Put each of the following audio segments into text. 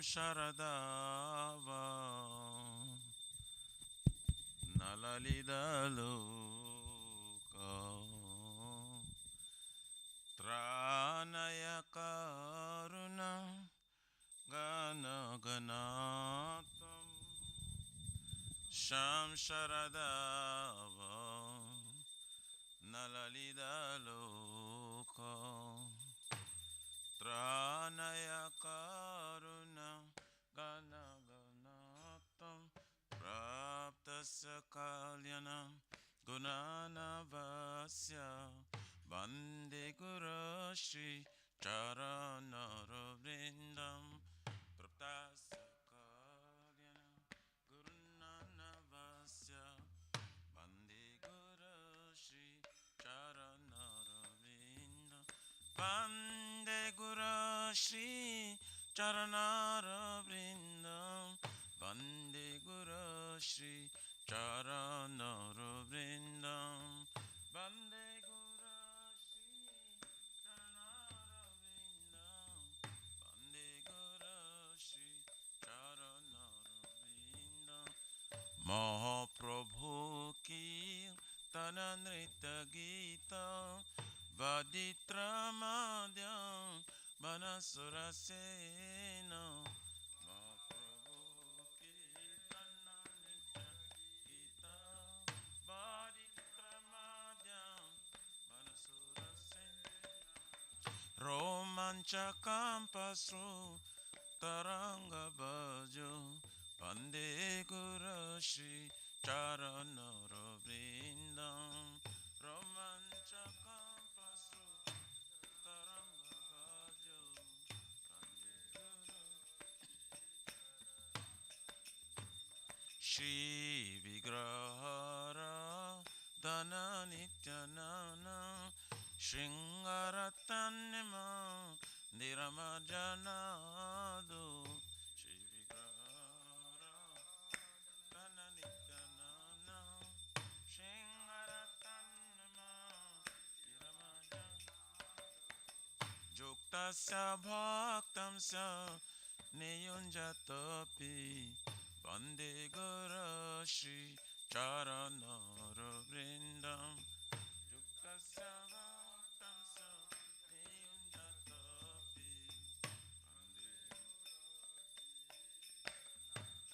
Sharadava Nalalidaloka Tranaya Karuna Gana Ganatam Sharadava Nalalidaloka Tranaya Karuna Gana Ganatam Praptasya Kalyanam Gunanavasya Bande Guru Shri Charanaravrindam Praptasya Kalyanam Gunanavasya Bande Guru Shri Charanaravrindam Bande Guru Shri Charanaravrindam Bande Guru Shri Charanaravrindam Bande Guru Shri Charanaravrindam Bande Guru Shri Charanaravrindam Mahaprabhu ki Tananrita Gita Vaditramadhyam Manasura Mahaprabhu Kirtananita Gita Bhaditramadhyam Manasura Romanchakam Pasru Taranga Bhajo Bande Guru Shri Charanaravrindam Romanchakam Pasru Taranga Bhajo Bande Guru Shri Vigrahara Dana Nityanana Shringaratanima Niramajanado Shri Vigrahara Dana Nityanana Shringaratanima Niramajanado Juktasya Bhaktamsya Niyunjatapi Bande Guru Shri Charanaravrindam Juktasya Bhaktamsya Niyunjatapi Bande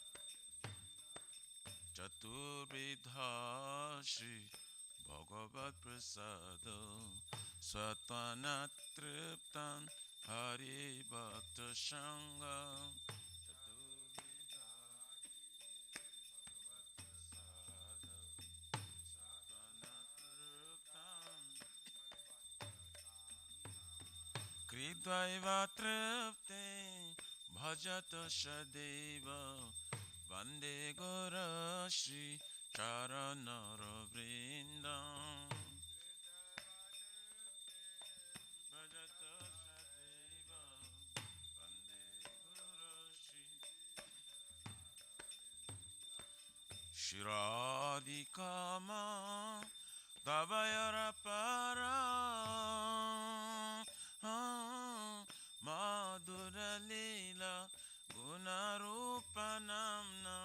Chaturvidha Shri Bhagavad Prasada Swatanatriptan Hari Bhakta Shanga Kridvaiva tripte bhajata shadeva Vande Guru Shri Charanaravrindam Bhajata shadeva Vande Guru Shri Shiradikama Davayara Para Madhura Leela Gunarupanamna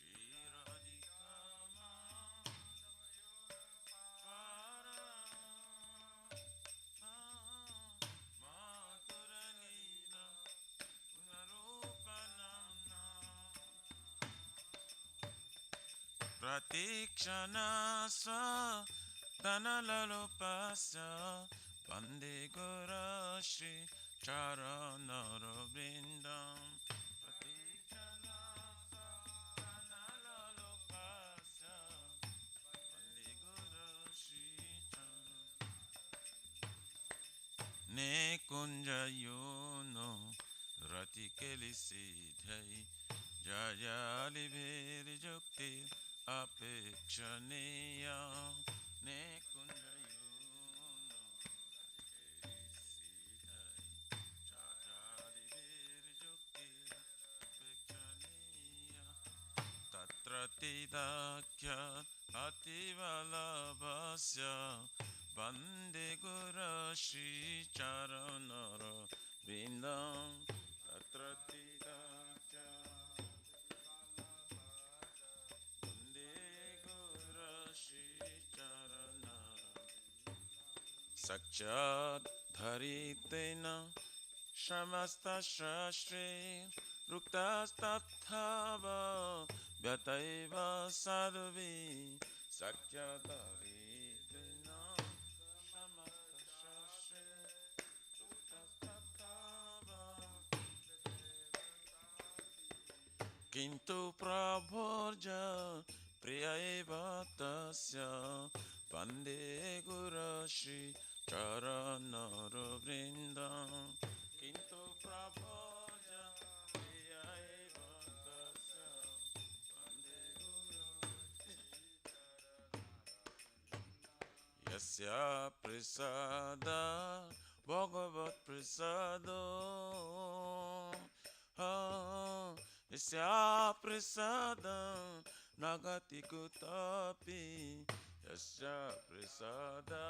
Shri Radhikama Para Madhura Leela Gunarupanamna Pratikshana Swa Danalalopasya Bande Guru Shri Charanaravrindam Pratikshana Danalalopasya Bande Guru Shri Charanaravrindam Ne Kunja Yono Ratikeli Siddhai Jayali Bhiri Jukti Apekshaneya Ne Kunja Yono Siddhai Jayali Bhiri Jukti Apekshaneya Tatra Tidakya Ativalabhasya Vande Guru Shri Charanara Vrindam Tatra Tidacha Vande Guru Shri Charanara Sakshat Dharitena Shamasta Shastri Ruktastatthava Vyataiva Sadhuvi Sakyadaritena Shamasta Shastri Ruktastatthava Kintu Prabhorja Priya eva tasya Vande Guru Shri Charanara Vrindam Kintu Prabhorja Priya eva tasya Vande Guru Yasya Prasada Bhagavat Prasado Yasya Prasada Nagati Kutapi Yasya Prasada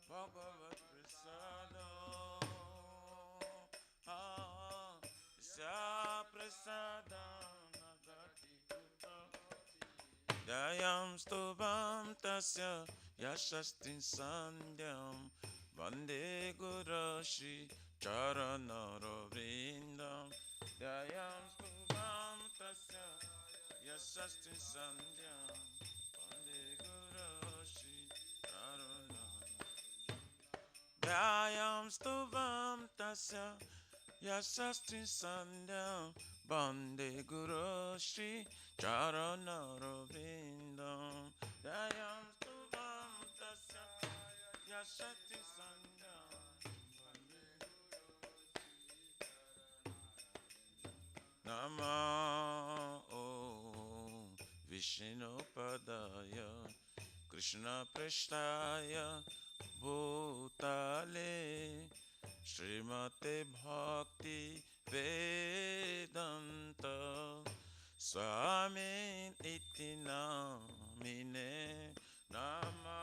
Bhagavat Prasado Yasya Prasada Nagati Kutapi Dayam Stubham Tasya Yashastin Sandhyam Vande Guru Shri Charanara Vrindam Dayam Stubham Tasya Yashastin Sandhyam Vande Guru Shri Charanara Dayam Stubham Tasya Yashastin Sandhyam Vande Guru Shri Charanara Vrindam Dayam Stubham Tasya Yashastin Sandhyam Vande Namo Vishnu Padaya Krishna Prasthaya Bhutale Srimate Bhakti Vedanta Swami Iti Namine Nama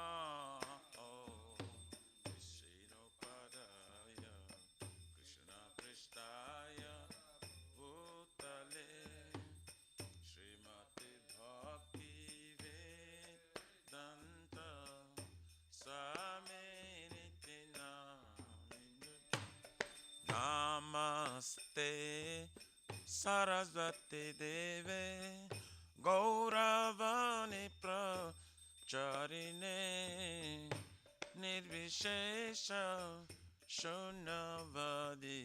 Vishnu Padaya Krishna Prasthaya Bhutale Srimate Bhakti Vedanta Swami Iti Namine Namaste Sarasvati Deve Gauravani Pracharine Nirvishesha Shunavadi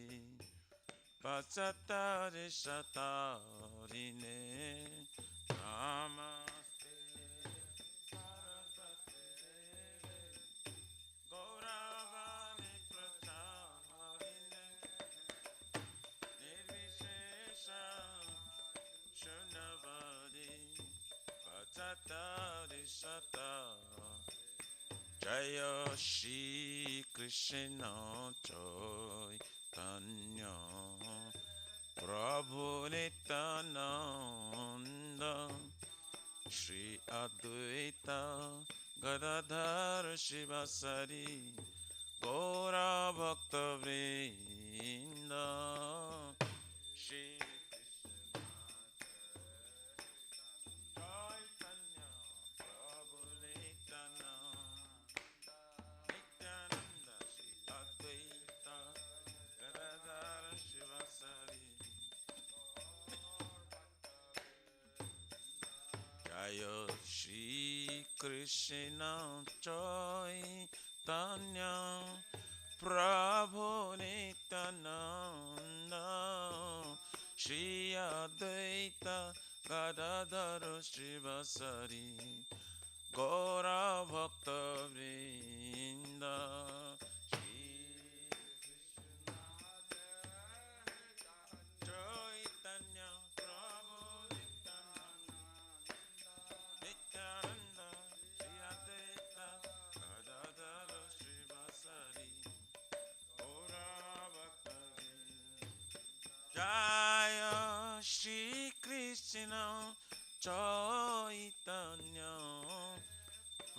Pachatari Shatarine Namaste Sarasvati Deve Gauravani Pracharine Nirvishesha Shunavadi Pachatari Shatarine Jaya Shri Krishna Chaitanya Prabhu Nityananda Shri Advaita Gadadhar Shivasari Gaura Bhakta Vrinda Shri Chaitanya Prabhu Nityananda Nityananda Shri Advaita Gadadhar Shivasari Jaya Shri Krishna Chaitanya Prabhu Nityananda Shri Advaita Gadadhar Shivasari Gaura Bhakta Vrinda Shri Krishna Chaitanya Prabhu Nityananda Shri Advaita Gadadhara Shivasari Gaura Bhakta Jaya Shri Krishna Chaitanya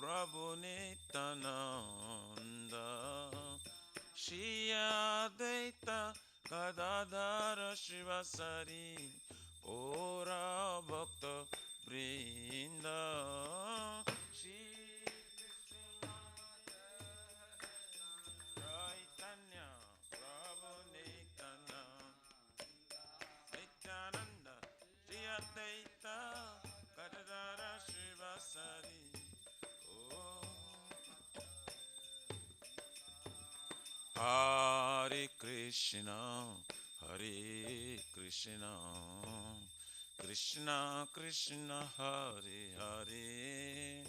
Prabhu Nityananda, Shri Advaita Gadadhara Shivasari, Ora Bhakta Vrinda, Shri Chaitanya Prabhu Nityananda, Shri Advaita Gadadhara Shivasari. Hare Krishna, Hare Krishna, Krishna Krishna, Hare Hare,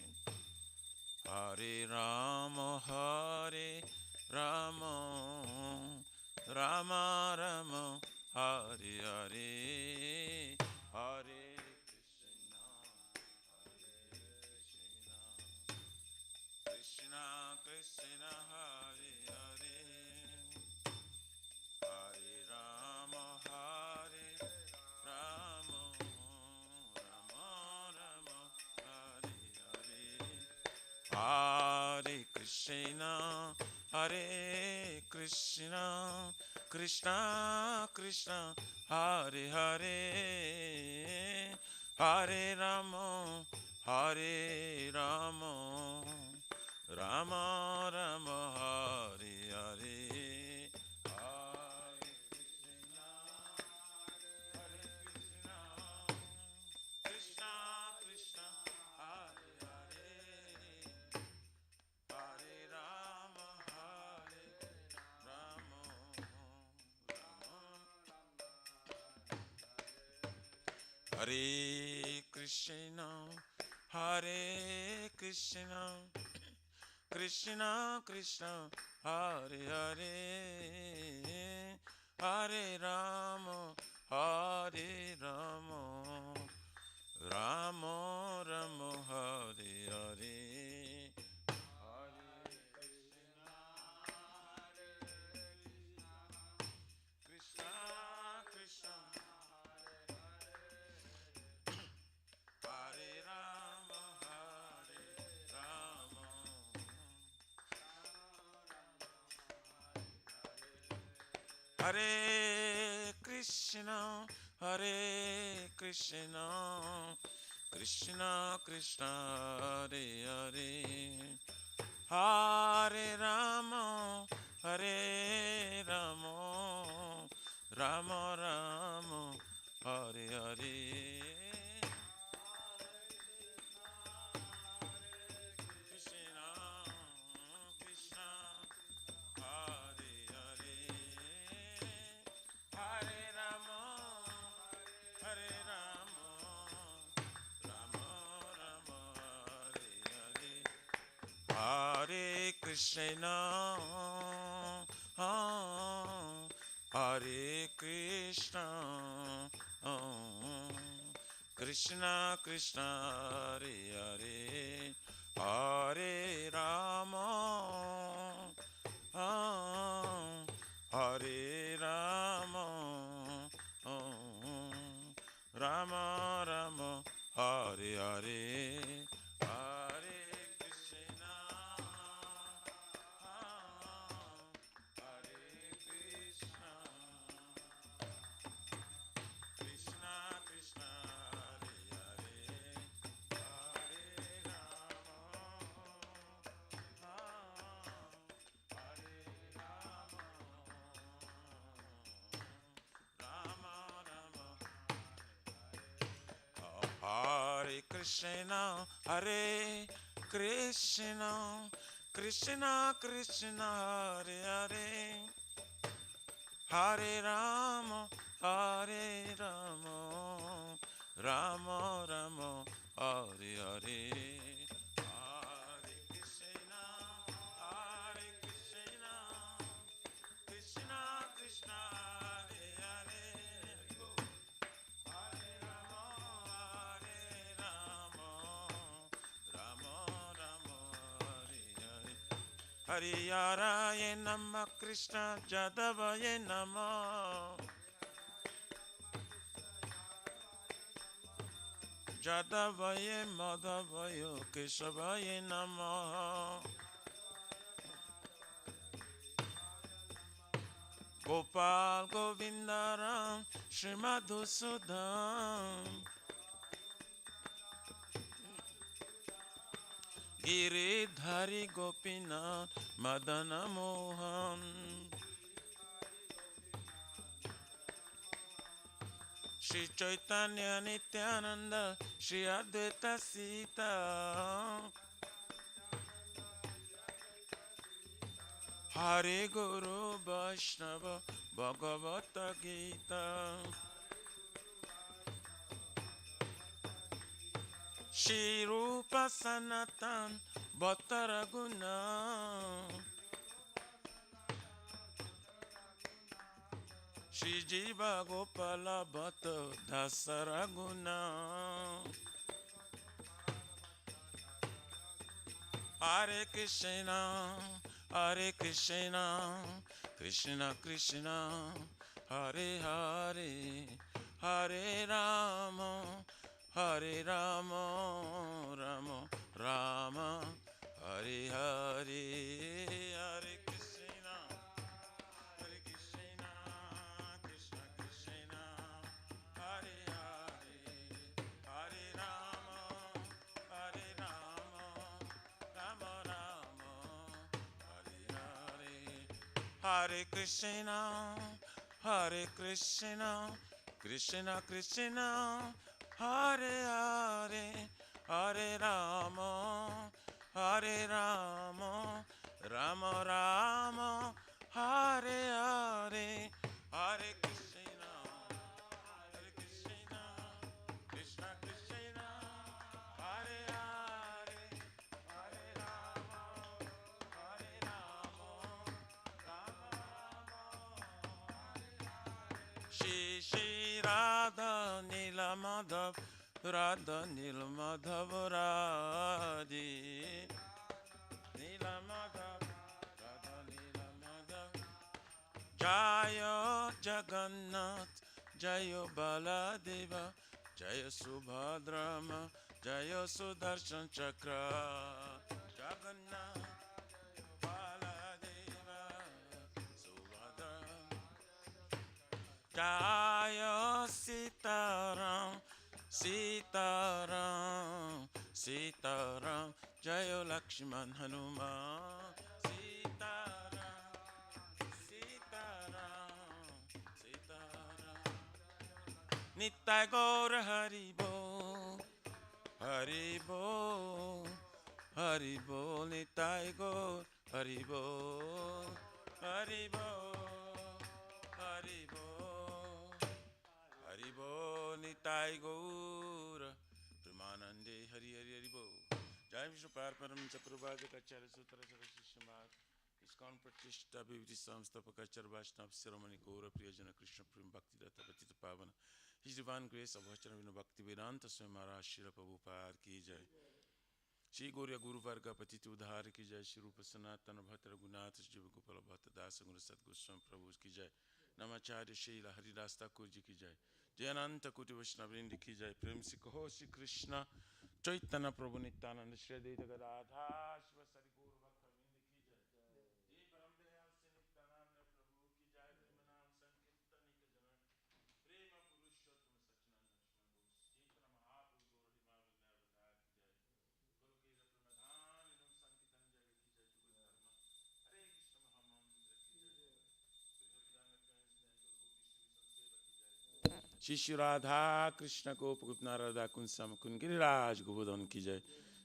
Hare Rama, Hare Rama, Rama Rama, Hare Hare, Hare Krishna, Krishna Hare Hare, Hare Rama, Hare Rama, Rama Rama, Hare Hare, Hare Krishna, Hare Krishna, Krishna Krishna, Hare Hare, Hare Rama, Hare Rama, Rama Rama, Hare Hare, Hare Krishna, Hare Krishna, Krishna Krishna, Hare Hare, Hare Rama, Hare Rama, Rama Hare Krishna, Hare Krishna, Krishna Krishna, Hare Hare, Hare Rama, Hare Rama, Rama Rama, Hare Hare, Hare Krishna, Hare Krishna, Krishna Hare Rama, Hare Rama, Hare Krishna, Hare Krishna, Krishna Krishna, Hare Hare, Hare Rama, Hare Rama, Rama Rama, Hare Hare. Hare Krishna, Hare Krishna, Krishna Krishna, Hare Hare, Hare Rama, Hare Rama, Rama Rama, Hare Hare, Hare Krishna, Hare Krishna, Krishna Krishna, Hare Hare, Hare Rama, Hare Rama, Rama Rama, Hare Krishna, Hare Krishna, Krishna Krishna, Hare Hare, Hare Rama, Hare Rama, Rama Rama, Hare Hare, Hare Krishna, Hare Krishna, Krishna Krishna, Hare Hare, Hare Rama, Hare Rama, Rama Rama, Hare Hare, Hariyaraye Namah, Krishna Jadavaye Namah, Jadavaye Madhavayo Kesavaye Namaha. Gopal Govindaram Srimadhusudam Giridhari Gopinath Madana Mohan Shri Chaitanya Nityananda Shri Advaita Sita Hare Guru Vaishnava Bhagavata Gita Shri Rupa Sanatan Bhatta Raguna Shri Jiva Gopala Bhatta Dasa Raguna Hare Krishna Hare Krishna Krishna Krishna Hare Hare Hare Rama Hare Rama Rama Rama Hare Hare Hare Krishna Hare Krishna Krishna Krishna Hare Hare Hare Rama Hare Rama Rama Rama Hare Hare Hare Krishna Hare Krishna Krishna Krishna Hare Hare Hare Rama Hare Rama Rama Rama Hare Hare Hare Krishna Krishna Krishna Hare Hare Hare Rama Hare Rama Rama Shri Shri Radha Nila Madhav Radha Nila Madhav Radhi Nila Madhav Radha Nila Madhav Jaya Jagannath Jaya Baladeva Jaya Subhadrama Jaya Sudarshan Chakra Jagannath Baladeva Subhadrama Jaya Sitaram Sitaram Sitaram Jaya Lakshman Hanuman Sitaram Sitaram Sitaram Nitai Gaur Haribo Haribo Haribo Nitai Gaur Haribo Haribo Haribo Haribo Nitai Gaura Pramanande Hari Hari Haribo Jai Vishnu Parparam Chakrabhaja Kachara Sutra Sarashishamat ISKCON Pratishta Bhiviti Samstapakachar Vaishnav Siramani Gaura Priyajana Krishna Prem Bhakti Rata Patita Pavana His Divine Grace Abhachana Vinu Bhakti Vedanta Swami Maharaj Shira Prabhupada Ki Jai Shri Gaurya Guru Varga Patiti Udhar Ki Jai Shri Rupa Sanatana Bhatta Raghunath Jiva Gopala Bhatta Dasa Guru Sat Goswami Prabhu Ki Jai Namacharya Sheila Haridas Thakur Ji Ki Jai Jayananta Koti Vaishnavrinda Ki Jai Prem Se Kaho Shri Krishna Chaitanya Prabhu Nityananda Shri Advaita Gadadhar Shiva Sari Gaur Bhakta Vrinda Ki Jai Jai Param Dayal Se Nityananda Prabhu Ki Jai Premanam Sankirtan Eka Jana Prema Purushottam Sachinanda Shri Chaitanya Mahaprabhu Gaur Hima Vrinda Avatar Ki Jai Golokera Pramadhan Enam Sankirtan Jaga Ki Jai Jugal Dharma Hare Krishna Mahamantra Ki Jai Shri Shri Radha Krishna Ko Pagupna Radha Kun Sam Kun Giriraj Govardhan Ki Jai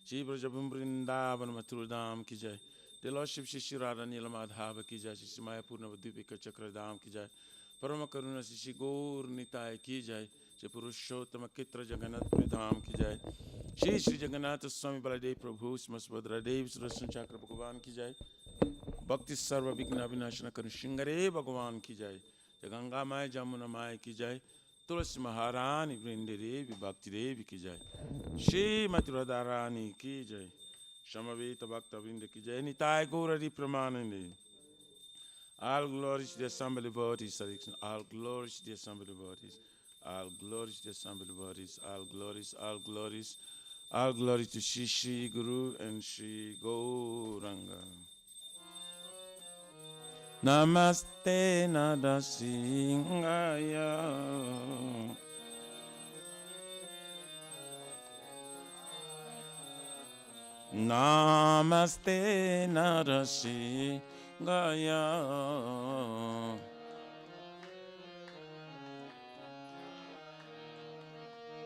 Shri Brajabhum Vrindavan Mathura Dham Ki Jai The Lordship Shri Shri Radha Nila Madhava Ki Jai Shri Mayapur Navadvipika Chakra Dham Ki Jai Parama Karuna Shri Shri Gaur Nitai Ki Jai Shri Purushottama Kitra Jagannath Puri Dham Ki Jai Shri Shri Jagannath Swami Baladev Prabhu Smasvadra Dev Sudarshan Chakra Bhagavan Ki Jai Bhakti Sarva Vigna Vinashana Kanu Shingare Bhagavan Ki Jai Ganga Mai Jamuna Mai Ki Jai Tulsi Maharani Vrinde Devi Bhakti Devi Ki Jai Shri Mati Radharani Ki Jai Shamaveta Bhakta Vrinda Ki Jai Nitai Gaurari Pramanande All glories to the assembled devotees, all glories to the assembled devotees. All glories to the assembled bodies. All glories, all glories. All glory to Shri Guru and Shri Gauranga. Namaste Narasingaya. Namaste Narasingaya.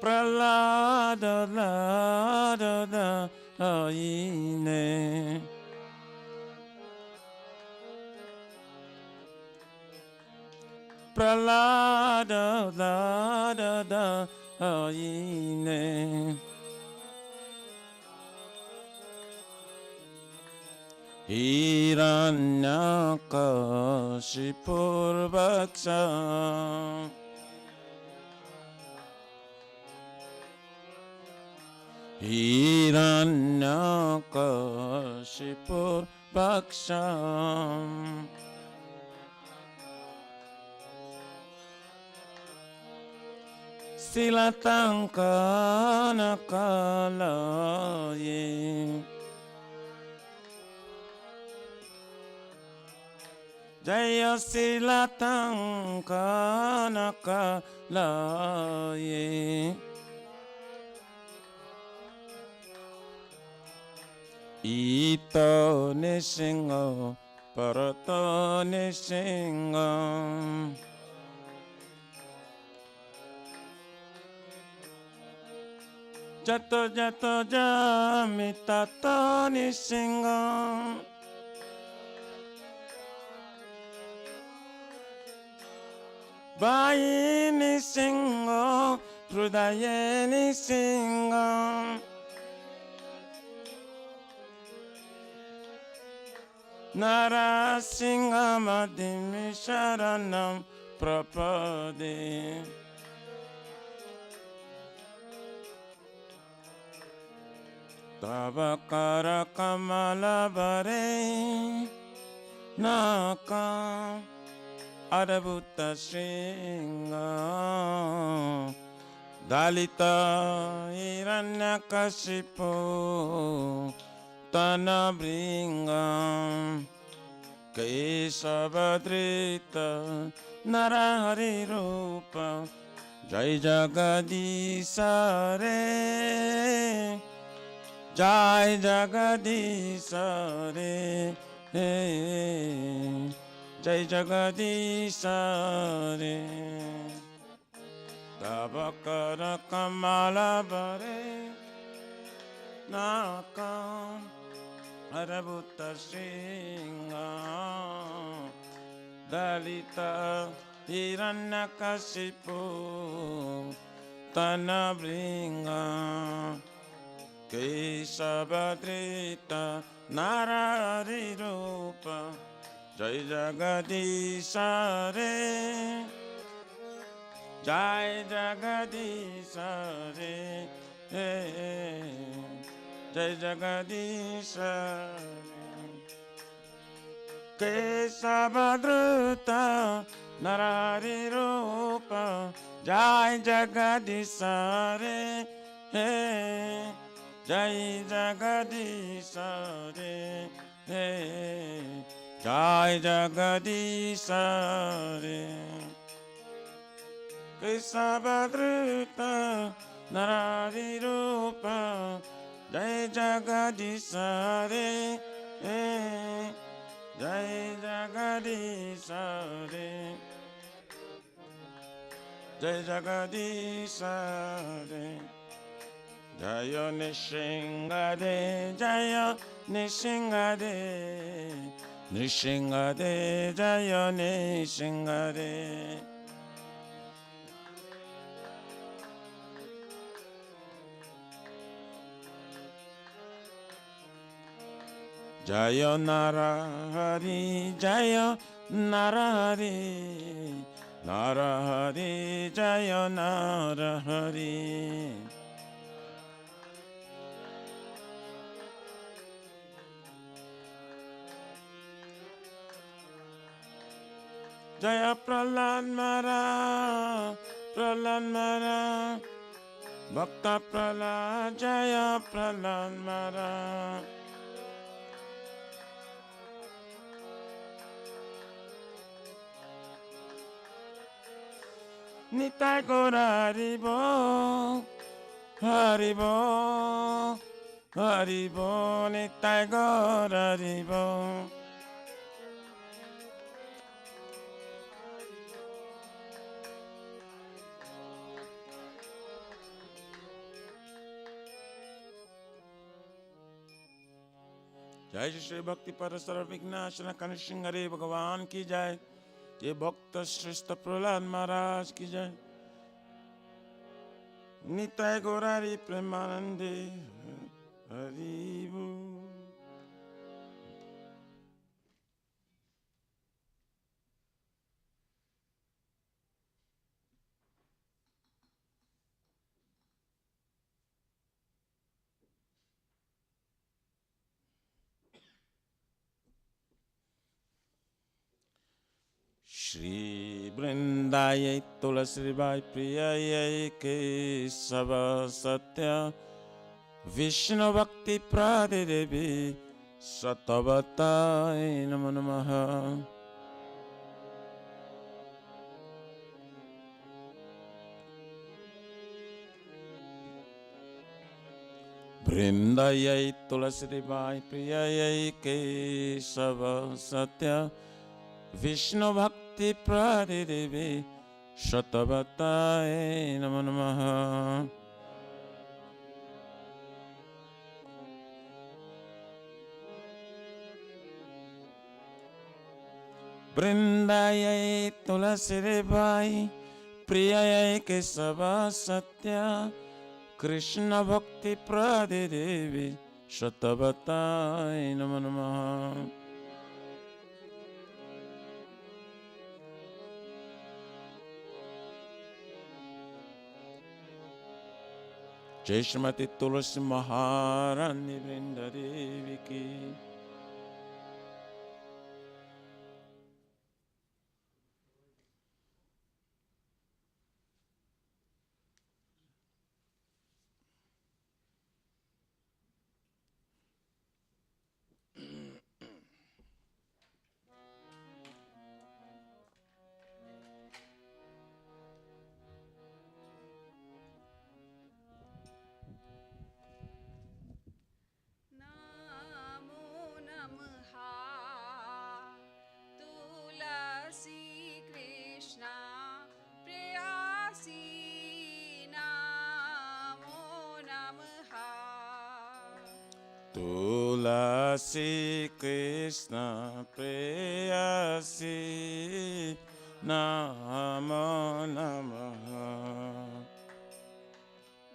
Pralada la da da aine. Pralada la da da aine. Hiranyakashipur Bhaksha. Hiranyakashipur Bhaksha. Silatankanakalaye. Jaya Silatankanakalaye. Ito Nishingo Parato Nishingo. Jato jato jamitato Nishingo. Vai Nishingo Hrudaye Nishingo. Narasimhamadimi Sharanam Prapade. Tavakara Kamala Bare Naka Adabhuta Shringa. Dalita Hiranyakashipu Tanabringa. Keshavadrita Narahari Rupa. Jai Jagadisa Re. Jai Jagadisa Re. Jai Jagadisa Re. Tavakara Kamala Bare Naka Adabhuta Shringa. Dalita Hiranyakashipu Tanabringa. Keshavadrita Narahari Rupa. Jai Jagadisa Re. Jai Jagadisa Re. Jai Jagadisa Re. Keshavadrita Narahari Rupa. Jai Jagadisa Re. Jai Jagadisa Re. Jai Jagadisa Re. Keshavadrita Narahari Rupa. Jai Jagadisa Re. Jai Jagadisa Re. Jai Jagadisa Re. Jaya Nishingade, Jaya Nishingade, Nishingade, Jaya Nishingade. Jaya Narahari, Jaya Narahari, Narahari, Jaya Narahari. Jaya Prahlad Mara, Prahlad Maharaj, Bhakta Prahlad, Jaya Prahlad Maharaj. Nitai Gaura Haribo, Haribo, Haribo, Nitai Gaura Haribo. जय श्री भक्ति पर सर्व विघ्नाशन कनिष्ठ हरे भगवान की जय। ये भक्त श्रेष्ठ प्रहलाद महाराज की जय। निताय गौरारी प्रेमानंदे हरि बोल। श्री वृंदाय तुलसी बाई प्रिय केशव सत्य विष्णु भक्ति प्रादे देवी सतवताय नमो नमः। वृंदाय तुलसी बाई प्रिय केशव सत्य विष्णु भक्ति प्रादे देवी शतवताय नमो नमः। वृंदाय तुलसी बाई प्रिय केशव सत्य कृष्ण भक्ति प्रादे देवी शतवताय नमो नमः। जय श्रीमती तुलसी महारानी वृंद देवी की। तुलसी कृष्ण प्रेयसी नमो नमः।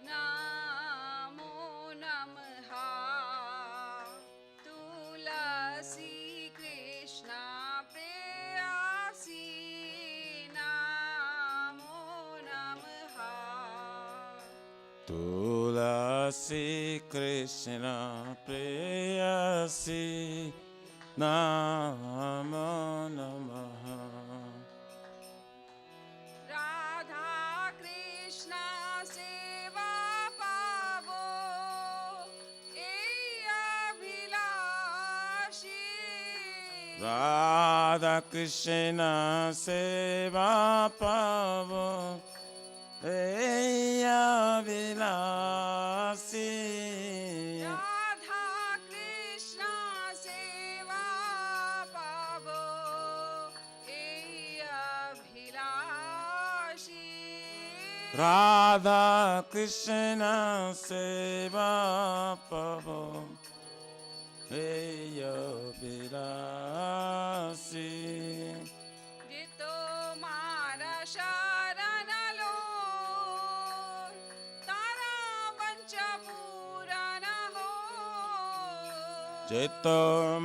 नमो नमः तुलसी कृष्ण प्रेयसी नमो नमः। तुलसी कृष्ण प्रेयसी नमो नमः। राधा कृष्ण सेवा पावो अभिलाषी। राधा कृष्ण सेवा पावो अभिलाषी। राधा कृष्ण सेवा पावो अभिलाषी। राधा कृष्ण सेवा पावो अभिलाषी। जितो मारा शरण लो तारा वंच पूरन हो। जितो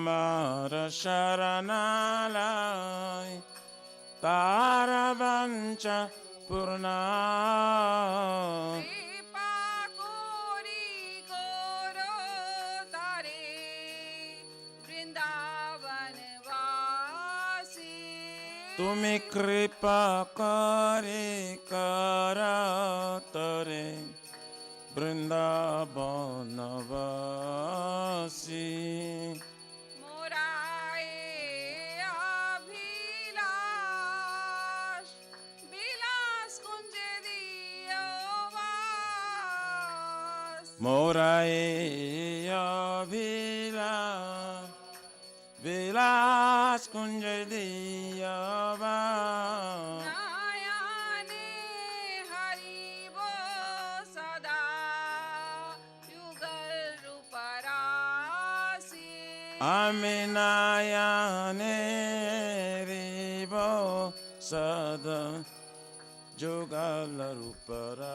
मारा शरण लाय तारा वंच पूर्णा। कृपा कोरी गोरो तारे वृंदावन वासी। তুমি কৃপা করে করতরে বৃন্দাবনবাসী মোরায়ে অভিলাষ বিলাস কুঞ্জে দিও বাস মোরায়ে অভিলাষ বিলাস কুঞ্জ দিয়াবা নয়নে হরিব সদা যুগল রূপরাশি আমি নয়নে রিব সদা যুগল রূপরাশি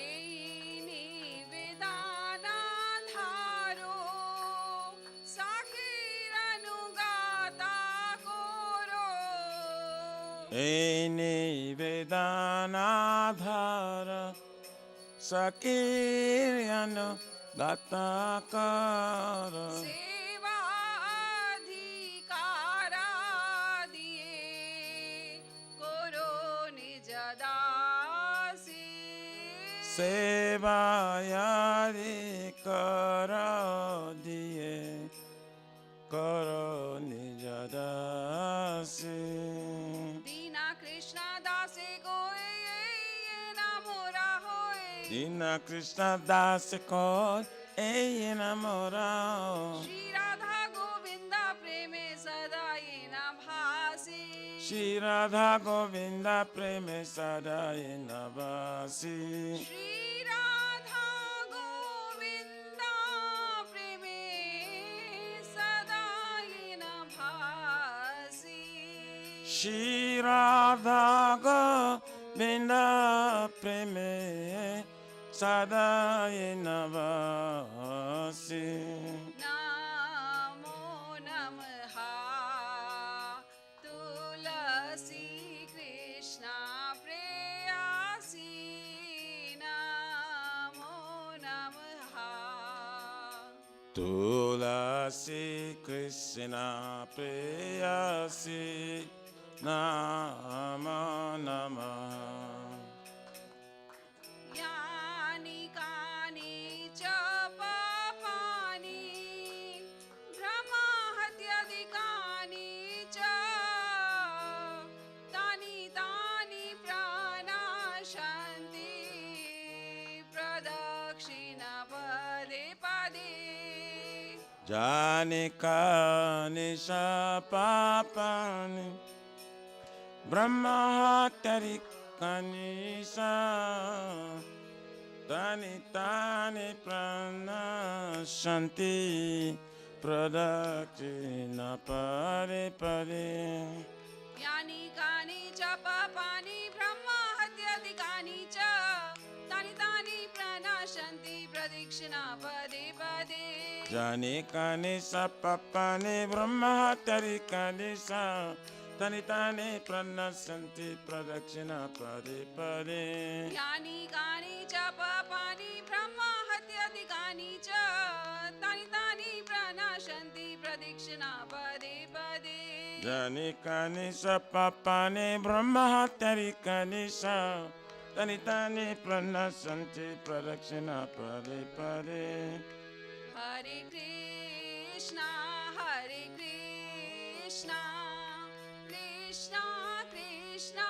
এই নিবেদনাধারো সাখির অনুগাতা করো এই নিবেদনাধার সকির্যন দাতা কর সেবা অধিকারা দিয়ে করো নিজ দাসী সেবায়ারি কর দিয়ে কর নিজ দাসী দীনা কৃষ্ণ দাসে গোয়ে নামরা হয়ে দীন কৃষ্ণ দাস কর এই নামরা শ্রী রাধা গোবিন্দ প্রেমে সদাই না ভাসি শ্রী রাধা গোবিন্দ প্রেমে সদাই নবাসী শ্রী রাধা গোবিন্দ প্রেমে সদাই না ভাসি শ্রী রাধা গোবিন্দ প্রেমে সদাই নবাসী নমো নমঃ তুলসী কৃষ্ণ প্রেয়সী নমো নমঃ তুলসী কৃষ্ণ প্রেয়সী নাম নমঃ यानि कानि च पापानि भ्रमाहत्यादिकानि च तानि तानि प्रणाशन्ति प्रदक्षिणपदे पदे जानि कानि च पापानि ब्रह्महत्यादिकानि च तानि तानि प्रणश्यन्ति प्रदक्षिणपदे पदे यानि कानि च पापानि ब्रह्महत्यादिकानि च तानि तानि प्रणाशन्ति प्रदक्षिणपदे पदे जानि कानि च पापानि ब्रह्महत्यादिकानि च तानि तानि प्रणश्यन्ति प्रदक्षिणपदे पदे यानि कानि च पापानि ब्रह्महत्यादिकानि च तानि तानि प्रणाशन्ति प्रदक्षिणपदे पदे जानि कानि च पापानि ब्रह्महत्यादिकानि च तानि तानि प्रणश्यन्ति प्रदक्षिणपदे पदे हरे Krishna Krishna Krishna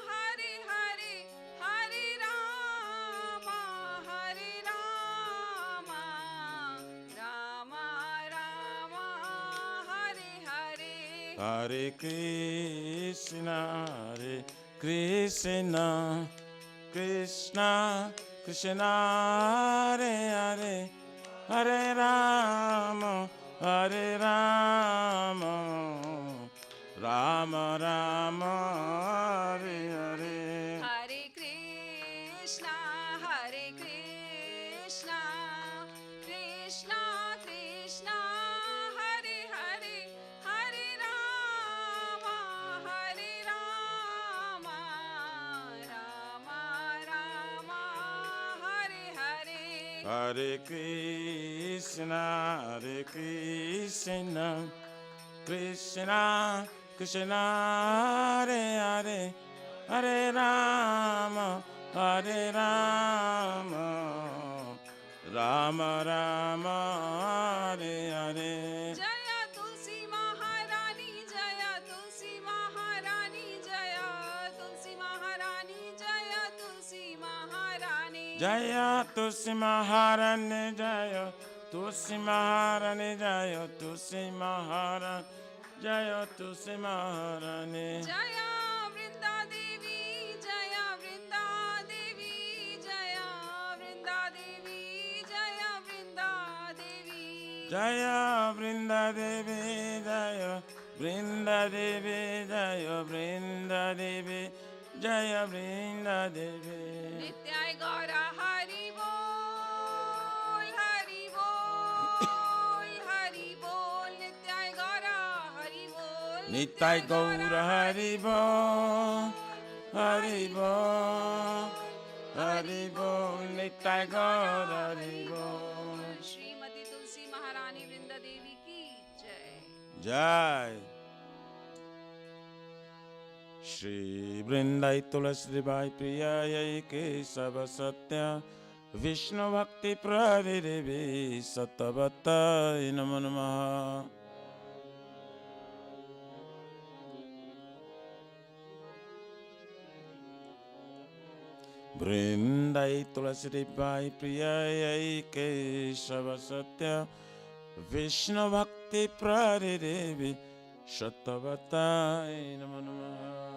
Hare Hare Hare Ram Ram Ram Hare Hare Hare Krishna Krishna Krishna Krishna Hare Hare Hare Rama Hare Rama Rama Rama Hare Hare Hare Krishna Krishna Krishna Krishna Hare Hare Hare Ram Ram Ram Hare Hare Hare Krishna Krishna Krishna Hare Hare Hare Rama Hare Rama Rama Rama Hare Hare Jaya Tulsi Maharani Jaya Tulsi Maharani Jaya Tulsi Maharani Jaya Tulsi Maharani Jaya Tulsi Maharani Jaya Tulsi Maharani Jaya Tulsi Maharani Jaya Tulsi Maharani Jaya Vrinda Devi Jaya Vrinda Devi Jaya Vrinda Devi Jaya Vrinda Devi Jaya Vrinda Devi Jaya Vrinda Devi Jaya Vrinda Devi Jaya Vrinda Devi Nityai Gaura Hari Bol Hari Bol Hari Bol Nityai Gaura Hari Bol Nitai Gaura Hari Bol Hari Bol Hari Bol Nitai Gaura Hari Bol Shrimati Tulsi Maharani Vrinda Devi ki Jai Jai Shri Vrindai Tulasi Bai Priyayai Kesava Satya Vishnu Bhakti Pradidevi Sattvatai Namo Namaha Vrindai Tulasi Bai Priyayai Kesava Satya Vishnu Bhakti Pradidevi Sattvatai Namo Namaha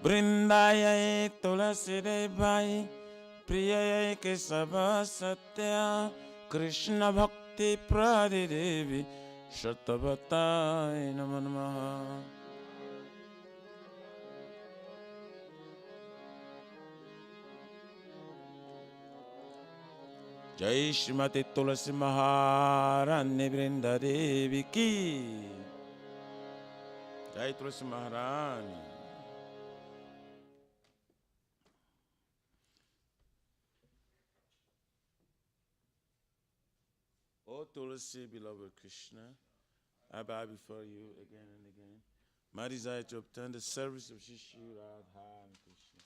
Vrindayai Tulasi Devai Priyayai Kesava Satya Krishna Bhakti Pradidevi Sattvatai Namo Namaha Jai Shrimati Tulasi Maharani Vrinda Devi ki Jai Tulasi Maharani O Tulasi, beloved Krishna, I bow before you again and again. My desire to obtain the service of Shri Radha and Krishna.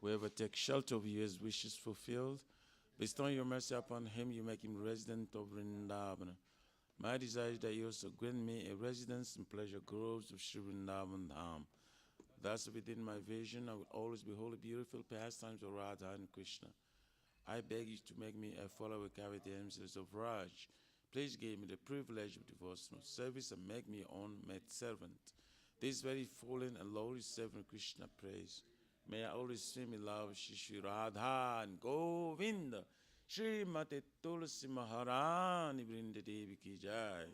Whoever takes shelter of you, his wishes fulfilled. Bestow your mercy upon him, you make him resident of Vrindavan. My desire is that you also grant me a residence in pleasure groves of Shri Vrindavan Dham. Thus, within my vision, I will always behold the beautiful pastimes of Radha and Krishna. I beg you to make me a follower of the emissaries of Raj. Please give me the privilege of devotional service and make me your own maid servant. This very fallen and lowly servant Krishna prays. May I always swim in love with Shri Radha and Govinda. Shrimati Tulsi Maharani Vrinda Devi ki jai.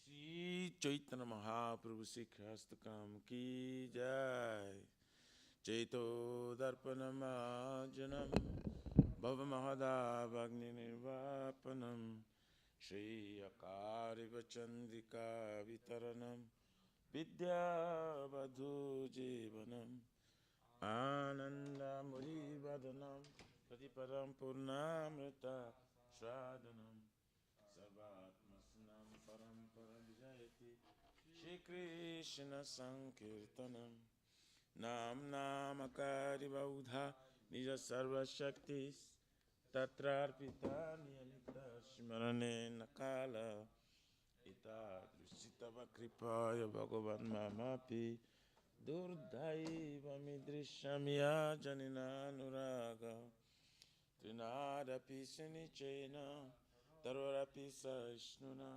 Shri Chaitanya Mahaprabhu Sikhastakam ki jai. Chaito Darpanamajanam Bhava Mahadavagni Nirvapanam Shri Akariva Chandrika Vitaranam Vidya Badhu Jivanam Ananda Muri Vadanam Pratiparam Purnamrita Shradanam Sarvatmasnam Paramparam Jayati Shri Krishna Sankirtanam Nam Namakari Baudha Nija Sarva Shaktis Tatrarpita Niyamita Shmarane Nakala Ita Drusitava Kripaya Bhagavan Mamapi Durdaiva Midrishamya Janina Nuraga Trinadapi Sinichena Tarvarapi Saishnuna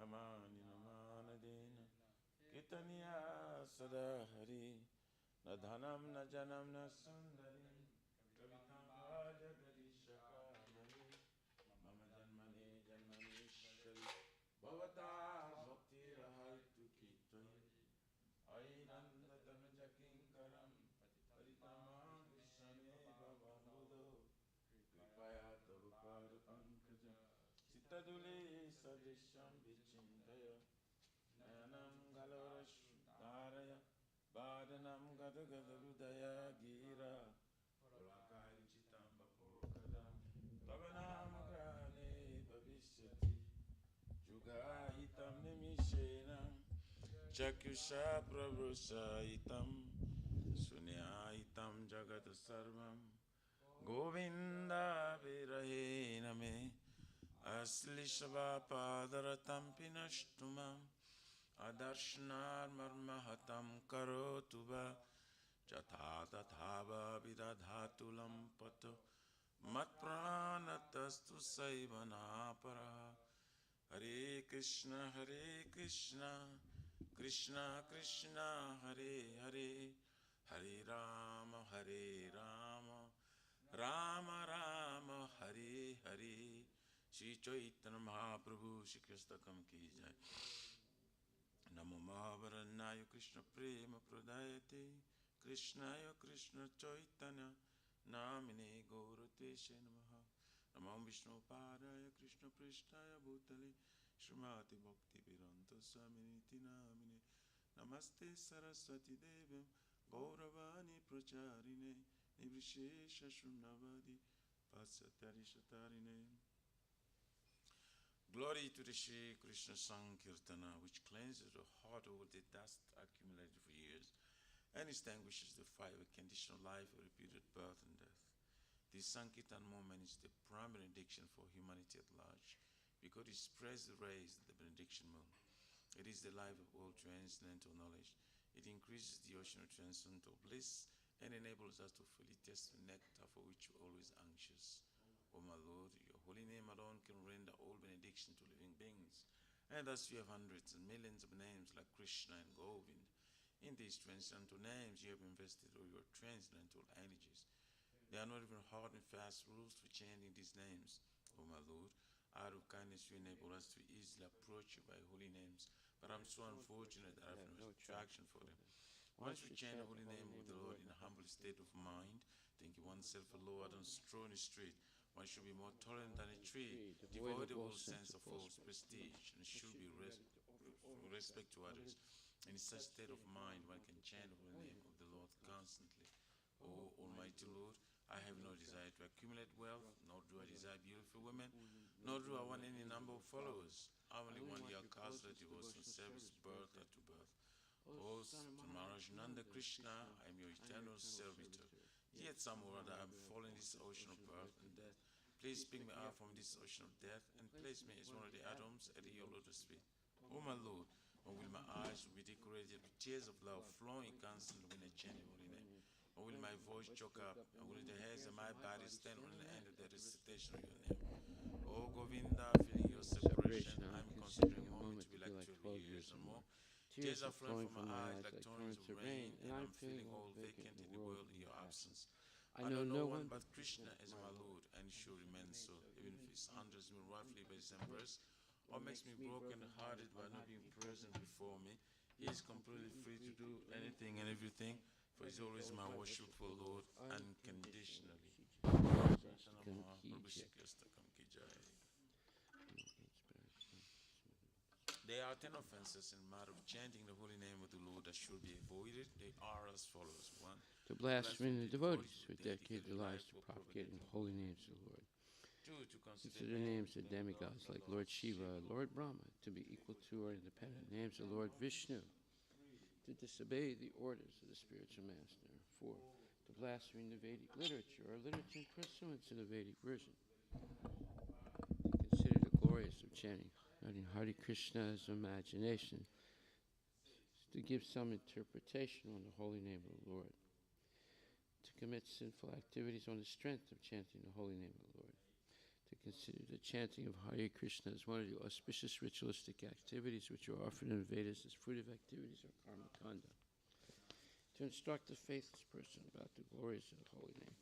Amani Namanadena Kitaniya Sadahari Na dhanam na janam na sundarim Kavitam bhaja garishakamani Mama janmane janmanishari Bhavata bhakti rahaitu kitvayi Ainanda tamaja kinkaram Paritamam vishane bhavangudo Kripaya tavu padu pankaja Sitadule sadrisham vichindaya Nayanam galavara Gada Hridaya Gira Purakayi Chitam Bapokadam Tavanama Grane Bhavishyati Jugahitam Nimishenam Chakyusha Prabhusayitam Sunyaitam Jagat Sarvam Govinda Virahe Name Asli Shava Padaratam Pinashtumam Adarshnar Marmahatam Karotuva Jatha Tathava Vidadhatulam Pato Matpranatastu Saivanapara Hare Krishna Krishna Krishna Hare Hare Hare Rama Rama Rama Hare Hare Shri Chaitanya Mahaprabhu Shri Krishna Kam Ki Jai Namo Mahavaranyaya Krishna Prema Pradayate Krishnaya Krishna Chaitanya Namine Gauratesh Namaha Namo Vishnu Padaya Krishna Prishtaya Bhutale Srimati Bhakti Vedanta Swaminiti Namine Namaste Saraswati Devam Gauravani Pracharine Nivishesha Shunnavadi Pasatari Shatarine. Glory to the Shri Krishna Sankirtana, which cleanses the heart of all the dust accumulated for years and extinguishes the fire of conditional life of repeated birth and death. This Sankirtan moment is the prime benediction for humanity at large, because it spreads the rays of the benediction moon. It is the life of all transcendental knowledge. It increases the ocean of transcendental bliss and enables us to fully taste the nectar for which we're always anxious. O my Lord, your holy name alone can render all benediction to living beings. And thus you have hundreds and millions of names like Krishna and Govind. In these transcendental names, you have invested all your transcendental energies. There are not even hard and fast rules for chanting these names. O my Lord, out of kindness you enable us to easily approach you by holy names, but I'm so unfortunate that I have no attraction for them. Once we chant the holy name of the Lord in a humble state of mind, thinking oneself a Lord on straw in the street, one should be more tolerant than a tree, devoid of all sense of false prestige, and should be respect to others. In such state of mind, one can chant the holy name of the Lord constantly. O Almighty Lord, I have no desire to accumulate wealth, nor do I desire beautiful women, nor do I want any number of followers. I only want your causeless devotion service birth after birth. O Maharaj Nanda Krishna, I am your eternal servitor. Yet somehow or other I am falling in this ocean of birth and death. Please pick me up from this ocean of death and place me as one of the atoms at your lotus feet. O my Lord, or will my eyes be decorated with tears of love flowing constantly when I chant your holy name? Or will my voice choke up, and will the hairs of my body stand on the end of the recitation of your name? O Govinda, feeling your separation, I am considering a moment to be like 12 years or more. Tears are flowing from my eyes like torrents of rain, and I'm feeling all vacant in the world in your absence. I know no one but Krishna as my Lord, and he should remain so, even if he hundreds me roughly by his embrace, or makes me broken-hearted by not being present before me. He is completely free to do anything and everything, for he is always my worshipful Lord, unconditionally. There are 10 offenses in the matter of chanting the holy name of the Lord that should be avoided. They are as follows. 1. To blaspheme the devotees who dedicate their lives to propagating the holy names of the Lord. 2. To Consider names of demigods like Lord Shiva, Lord Brahma, to be equal to or independent names of Lord Vishnu. To disobey the orders of the spiritual master. 4. To blaspheme the Vedic literature or literature pursuant to the Vedic version. To consider the glories of chanting Hare Krishna as imagination, to give some interpretation on the holy name of the Lord, to commit sinful activities on the strength of chanting the holy name of the Lord, to consider the chanting of Hare Krishna as one of the auspicious ritualistic activities which are offered in the Vedas as fruitive activities or karma kanda, to instruct the faithless person about the glories of the holy name,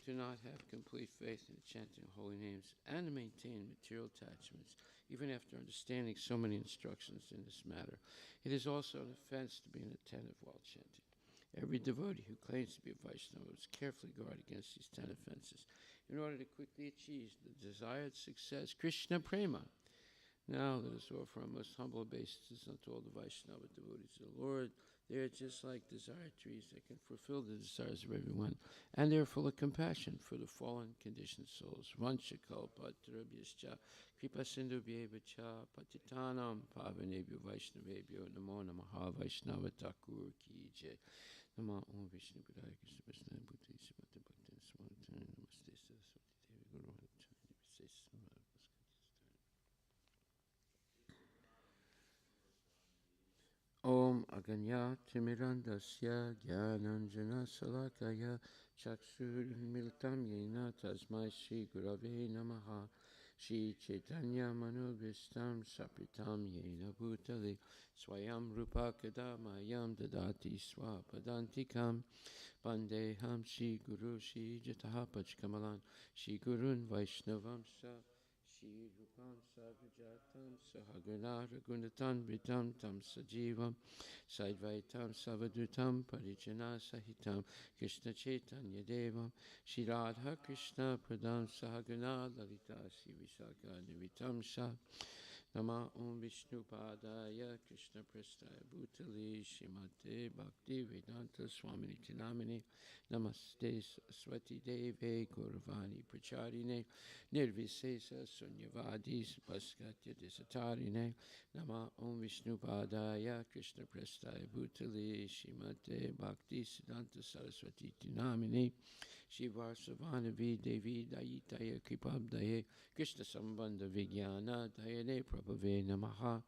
to not have complete faith in the chanting of holy names, and to maintain material attachments even after understanding so many instructions in this matter. It is also an offense to be inattentive while chanting. Every devotee who claims to be a Vaishnava must carefully guard against these 10 offenses in order to quickly achieve the desired success. Krishna Prema. Now let us offer our most humble obeisances unto all the Vaishnava devotees of the Lord. They are just like desire trees that can fulfill the desires of everyone, and they are full of compassion for the fallen, conditioned souls. Vanchakalpatarabhyascha kripa sindhubhyevacha patitanam pavanebhyo vaishnavebhyo namo namaha Vaishnava Thakur ki jai. Namo Om Vishnu Padaya Krishna Prasthaya Bhutri Srimati Bhakti Swamitani Namaste Saraswati Devi Guru Varachani Om Aganya Timirandasya Gyananjana Salakaya Chaksurmiltam Yena Tasmai Shri Gurave Namaha Shri Chaitanya Manubhistam Sapitam Yena Bhutale Swayam Rupa Kadamayam Dadati Swapadantikam Vandeham Shri Guru Shri Jataha Pachkamalan Shri Gurun Vaishnavam Sa Shri Rupam Savijatam Sahagana Ragunatan Vitam Tam Sajivam Saidvaitam Savadutam Parijana Sahitam Krishna Chaitanya Devam Shri Radha Krishna Pradam Sahagana Lalita Shri Visakha Nivitam Sa Nama Om Vishnu Padaya Krishna Prasthaya Bhutali Shrimate Bhakti Vedanta Swamini Tinamini Namaste Saraswati Deve Gauravani Pracharine Nirvisesa Sunyavadi Paskatya Desatarine Nama Om Vishnu Padaya Krishna Prasthaya Bhutali Shrimate Bhakti Siddhanta Saraswati Tinamini Shivarsavanavi Devi Dayitaya Kripabdaye Krishna Sambandha Vijnana Dayane Prabhave Namaha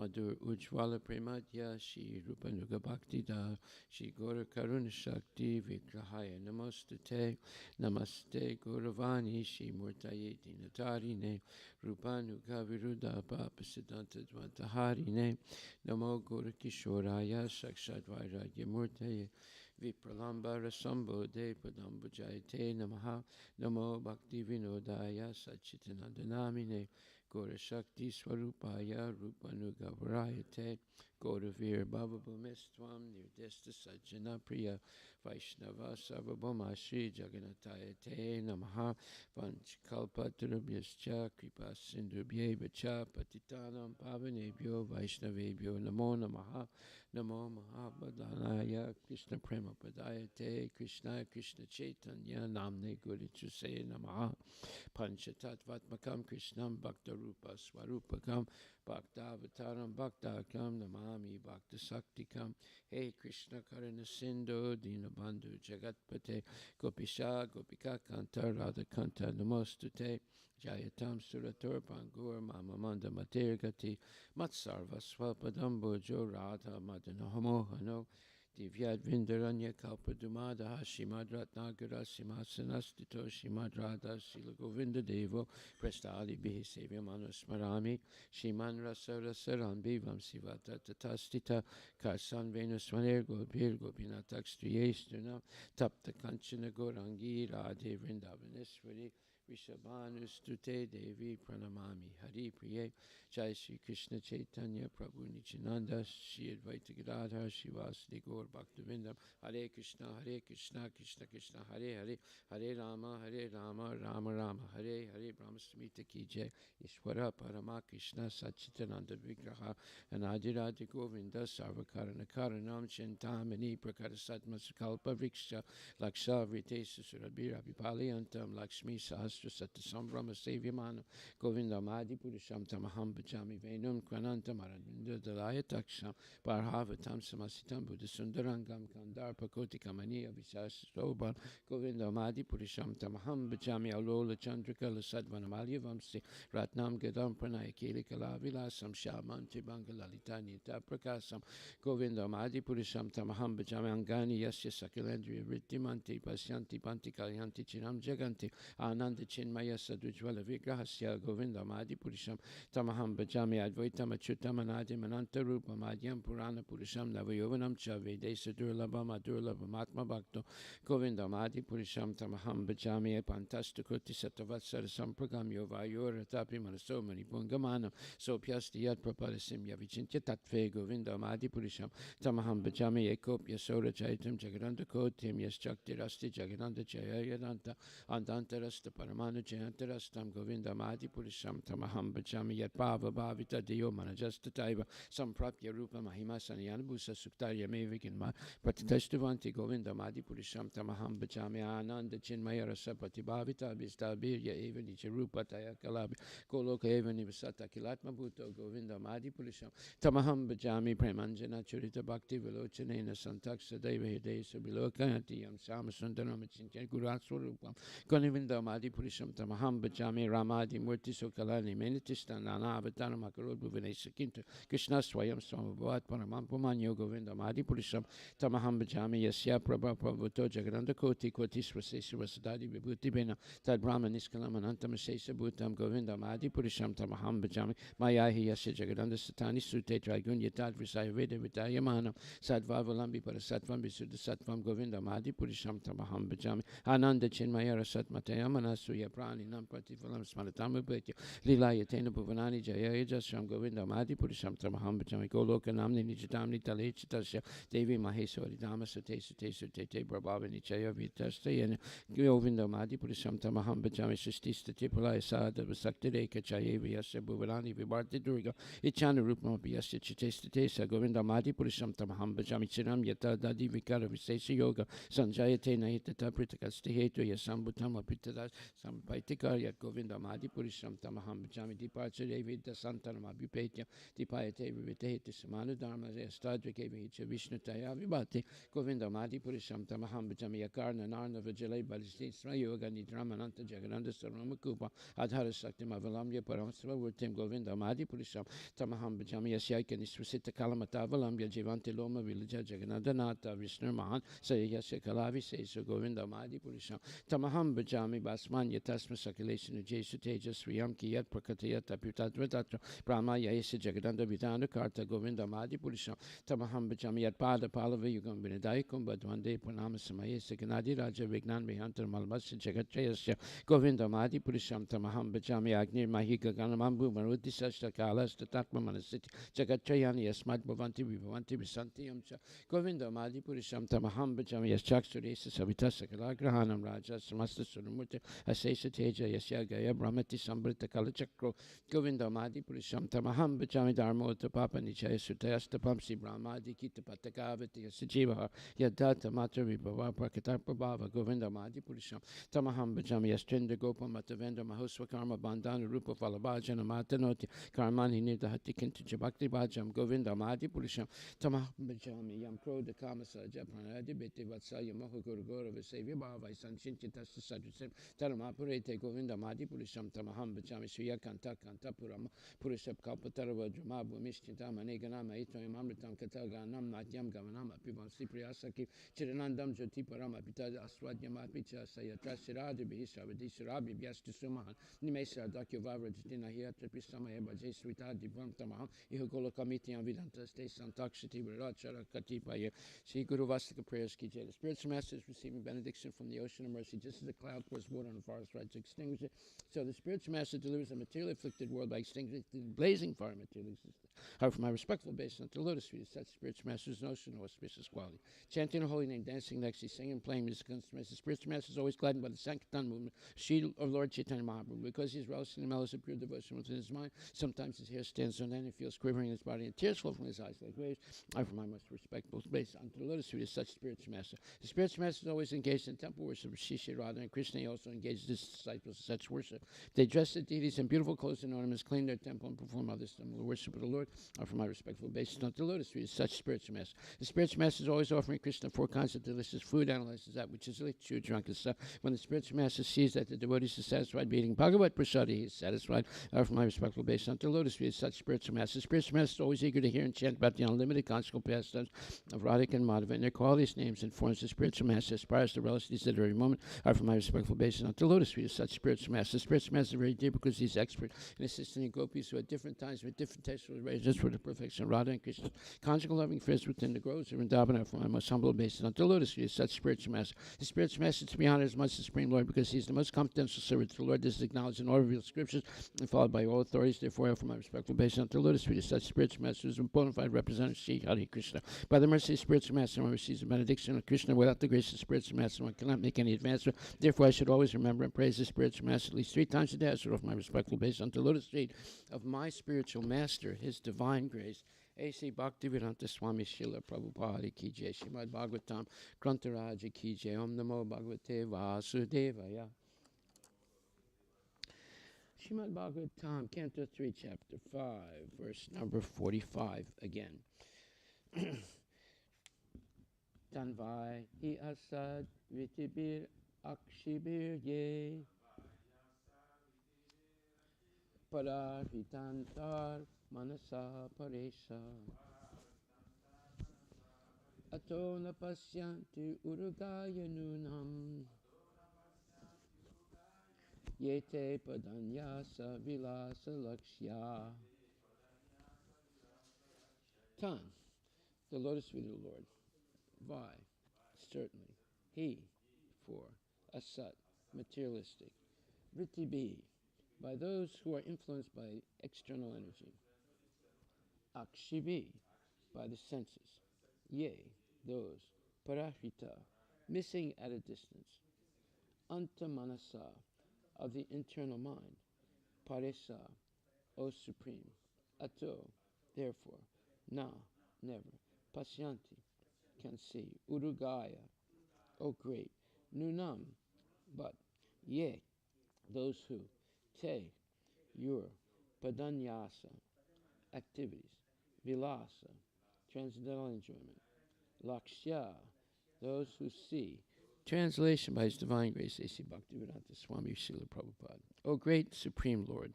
Madhur Ujjwala Premadya Shri Rupanuga Bhaktida Shri Gaura Karuna Shakti Vigrahaya Namostute Namaste Gauravani Shri Murtaye Dinatarine Rupanuga Viruddha Papasiddhanta Dvantaharine Namo Gaura Kishoraya Sakshat Vairagya Murtaye Vipralamba Rasambodhe Padambujayate Namaha Namo Bhakti Vinodaya Sachitanandanamine Gaura Shakti Swarupaya Rupanugavarayate Gauravir Bhavabhumestvam Nirdesta Sajjana Priya Vaishnava Sarvabhauma Shri Jagannatayate Namaha Vanchakalpatarabhyascha Kripa Sindhubhyevacha Patitanam Pavanebhyo Vaishnavebhyo Namo Namaha Namo Mahabhadanaya Krishna Prema Padayate Krishna Krishna Chaitanya Namne Gurichuse Namaha Panchatattvatmakam Krishnam Bhakta Rupa Swarupakam Bhakta Avataram Bhaktakam Namami Bhakta Saktikam Hey Krishna Karana Sindhu Dinabandhu Jagatpate Gopisha Gopika Kanta Radha Kanta Namostute Jayatam Suratur Pangur Mamamanda Matirgati Matsarva Swapadambojo Radha Madanahamohano Divyad Vindaranya Kalpadumada Shimad Ratnagara Simhasanastito Shimad Radha Sila Govinda Devo Prestali Bihi Sevyamano Smarami Shiman Rasa Rasarambi Vamsivata Tatastita Karsan Venuswaner Gopir Gopinatakstriyestuna Tapta Kanchana Gorangi Radhe Vrindavaneshwari Rishabhanustute Devi Pranamami Hari Priye Jai Shri Krishna Chaitanya Prabhu Nityananda Shri Advaita Gadadhar Shivasadi Gaur Bhaktivinoda Hare Krishna Krishna Krishna Hare Hare Hare Rama Rama Rama Hare Hare Brahmastamita Ki Jai Ishwara Parama Krishna Sachitananda Vigraha Anadiradi Govinda Sarvakarana Karanam Chintamani Prakara Satma Sakalpa Vriksha Laksha Vritesa Surabhira Vipaliantam Lakshmi Sahasra Satasambhrama Sevyamana Govinda Madi Purisham Tamaham Bhajami Venum Kranantam Aranvinda Dalaya Taksham Parhavatam Samasitam Buddha Sundarangam Kandarpa Kotikamani Abhisas Soban Govinda Madi Purisham Tamaham Bhajami Alola Chandrika Lasadvanamalya Vamsi Ratnam Gadam Pranayakeli Kalavilasam Shamanti Bangalalita Nita Prakasam Govinda Madi Purisham Tamaham Bhajami Angani Yasya Sakilandriya Rittimanti Pasyanti Panti Kalyanti Chinam Jaganti Ananda Chinmaya Sadujvala Vigrahasya Govinda Madi Purisham Tamaham Bhajami Advaitam Achyutam Anadim Ananta Rupa Madhyam Purana Purisham Navayovanam Cha Vedesa Durlabham Adurlabham Atma Bhakto Govinda Madi Purisham Tamaham Bhajami Pantastakuti Satavatsara Sampragam Yovayor Tapi Manaso Mani Pungamanam Sopyasti Yad Prapadasim Yavicintya Tatve Govinda Madi Purisham Tamaham Bhajami Ekopya Sora Chaitam Jagadanta Kotim Yes Chakti Rasti Jagadanta Jaya Yadanta Andanta Rasta Paramana Jantarastam Govinda Madi Purisham Tamaham Bajami Yat Bhava Bhavita Deo Manajasta Samprapya Rupa Mahima Sanyanbusa Suktarya Mevikin Pratitashtavanti Govinda Madi Purisham Tamaham Bajami Ananda Chinmaya Rasapati Bhavita Bistabirya Evani Cherupa Tayakalabi Koloka Evani Vasata Kilatma Bhuto Govinda Madi Purisham Tamaham Bajami Premanjana Churita Bhakti Vilochanena Santaksa Deva Hidesa Bilokanati Yam Samasundaram Chintan Guratsurupam Gonivinda Madi Purisham Tamaham Bajami Ramadi Murti Sokalani Menitistan Nana Avatana Makarod Bhuvanesa Kinta Krishna Swayam Swamabhavat Paramampamanyo Govinda Madi Purisham Tamaham Bajami Yasya Prabha Prabhuto Jagaranda Koti Koti Swasesa Vasadadi Vibhuti Bena Tad Brahma Niskalam Anantam Sesa Bhutam Govinda Madi Purisham Tamaham Bajami Mayahi Yasya Jagaranda Satani Sute Dragun Yatad Visaya Veda Vitayamana Sadvavalambi Parasatvam Visuddha Satvam Govinda Madi Purisham Tamaham Bajami Ananda Chinmaya Rasat Matayamana Suya Prani Nampati Phalam Smaratamu Bhekya Lila Yatena Bhuvanani Jaya Jasram Govinda Madi Purisham Tamaham Bajami Goloka Namni Nijatamni Talechitasya Devi Maheswari Dama Sate Sate Sute Brabhavani Chaya Vitastayana Govinda Madi Purisham Tamaham Bajami Sistista Tipulaya Sada Vasakti Reka Chaya Vyasya Bhuvanani Vibharti Durga Ichana Rupma Vyasya Chitesta Tesa Govinda Madi Purisham Tamaham Bajami Chiram Yata Dadi Vikara Visesa Yoga Sanjayate Nahitata Pritakasti Hetu Yasambutama Pitadas Sampaitika Yat Govinda Madi Purisham Tamaham Bajami Dipacha Devita Santanam Abhipetya Dipayate Vivitehiti Samanu Dharma Estadrike Vicha Vishnu Tayavibati Govinda Madi Purisham Tamaham Bajami Yakarna Narna Vijale Balistisra Yoga Nidramananta Jagananda Saramakupa Adhara Sakti Mavalamya Paramsva Vurtim Govinda Madi Purisham Tamaham Bajami Yasyaka Nisvasita Kalamata Valamya Jivanti Loma Villaja Jagannadanata Vishnu Mahan Sayasya Kalavi Sesa Govinda Madi Purisham Tamaham Bajami Basman Yatasma Sakalation Jesu Tejas Sriyam Kiyat Prakatayat Aputadvatatra Brahma Yasa Jagadanda Vidana Karta Govinda Madi Purisham Tamaham Bajami Yat Pada Palava Yugam Vinadaikum Badwande Punama Samayasa Ganadi Raja Vignan Vihantar Malmas Jagatrayasya Govinda Madi Purisham Tamaham Bajami Agnir Mahika Ganamambu Maruti Sashta Kalas Tatatma Manasiti Jagatrayani Yasmat Bhavanti Vivanti Visanti Yamcha Govinda Madi Purisham Tamaham Bajami Yaschaksuresa Savitasa Kalagrahanam Raja Samasta Sunamurti Asesa Teja Yasya Gaya Brahmati Sambrita Kalachakro Govinda Madi Purisham Tamaham Bajami Dharmota Papa Nichaya Sutayasta Pamsi Brahmadi Kita Patakavati Yasajiva Yadata Matra Vibhava Prakatarpa Bhava Govinda Madi Purisham Tamaham Bajami Yastrinda Gopa Matavendra Mahoswa Karma Bandana Rupa Falabhajana Matanoti Karmani Nidahati Kinta Jabakti Bhajam Govinda Madi Purisham Tamaham Bajami Yam Kroda Kamasa Japanadi Beti Vatsaya Mohaguru Gora Vasavya Bhava Sanchinti Tasta Sadhusem Taramapurete Govinda Madi Purisham Tamaham Bajami Suya Kanta Kanta Purama Purishap Kalpatarava Dramabu Mishchitama Neganama Itoyam Amritam Kataganam Natyam Gavanama Pivan Sipriyasaki Chiranandam Joti Parama Pita Aswadhyama Picha Sayatra Siradi Bihisa Vidisarabi Byasti Sumahan Nimesa Dakyavara Jitina Hiatra Pisama Eba Jeswita Divam Tamaham Ihogola Kamitiam Vidanta Stay Santakshiti Virachara Katipa Sri Guru Vastika prayers ki jai. The spiritual master is receiving benediction from the ocean of mercy, just as the cloud pours water on the forest right to extinguish it. So the spiritual master delivers a materially afflicted world by extinguishing the blazing fire materially existing. However, from my respectful base on the lotus feet, such spiritual master's notion of auspicious quality. Chanting the holy name, dancing next, singing, playing music instruments. The spiritual master is always gladdened by the Sankirtan movement, shield of Lord Chaitanya Mahaprabhu, because he is relishing the mellows of pure devotion within his mind. Sometimes his hair stands on end, he feels quivering in his body, and tears flow from his eyes like waves. I, from my most respectful base unto the lotus feet, is such spiritual master. The spiritual master is always engaged in temple worship of Shishi Radha, and Krishna. He also engages his disciples in such worship. They dress the deities in beautiful clothes and ornaments, clean their temple, and perform other similar worship of the Lord. For my respectful basis, not the lotus feet is such spiritual master. The spiritual master is always offering Krishna 4 kinds of delicious food, analyzes that which is lit, chewed, drunk, and stuff. When the spiritual master sees that the devotees are satisfied by eating Bhagavat Prasadi, he is satisfied. For my respectful basis, not the lotus feet is such spiritual master. The spiritual master is always eager to hear and chant about the unlimited conjugal pastimes of Radhika and Madhava and their qualities, names, and forms. The spiritual master aspires to relish these at every moment. For my respectful basis, not the lotus feet is such spiritual master. The spiritual master is very dear because he's expert in assisting gopis who at different times with different textual arrangements for the perfection of Radha and Krishna. Conjugal loving affairs within the groves of Vrindavan. For my most humble basis, not the lotus feet is such spiritual master. The spiritual master is to be honored as much as the Supreme Lord because he is the most confidential servant to the Lord. This is acknowledged in all revealed scriptures and followed by all authorities. Therefore, for my respectful basis, not the lotus feet is such spiritual master is a bona fide representative of Sri Hare Krishna. By the mercy of spiritual master, one receives the benediction of Krishna. Without the grace of spiritual master, one cannot make any advancement. Therefore, I should always remember reverent praise the spiritual master at least 3 times a day. I start off my respectful base unto the lotus feet of my spiritual master, his divine grace. A.C. Bhaktivedanta Swami Srila Prabhupada Ki Jai. Srimad Bhagavatam Grantaraja Ki Jai. Om Namo Bhagavate Vasudevaya. Srimad Bhagavatam, Canto 3, Chapter 5, verse number 45 again. Tanvai hi asad vitibir akshibir ye pararhitantar manasa paresa ato na pasyanti urugaya nunam yete padanyasa vilasa lakshya. Tan, the lotus feet of the Lord. Vai, certainly. He, for. Asat, materialistic. Vritti, by those who are influenced by external energy. Akshibi, by the senses. Ye, those. Parahita, missing at a distance. Antamanasa, of the internal mind. Paresa, O Supreme. Ato, therefore. Na, never. Pasyanti, can see. Urugaya, O great. Nunam, but. Ye, those who. Te, your. Padanyasa, activities. Vilasa, transcendental enjoyment. Lakshya, those who see. Translation by His Divine Grace, A.C. Bhaktivedanta Swami Srila Prabhupada. O great Supreme Lord,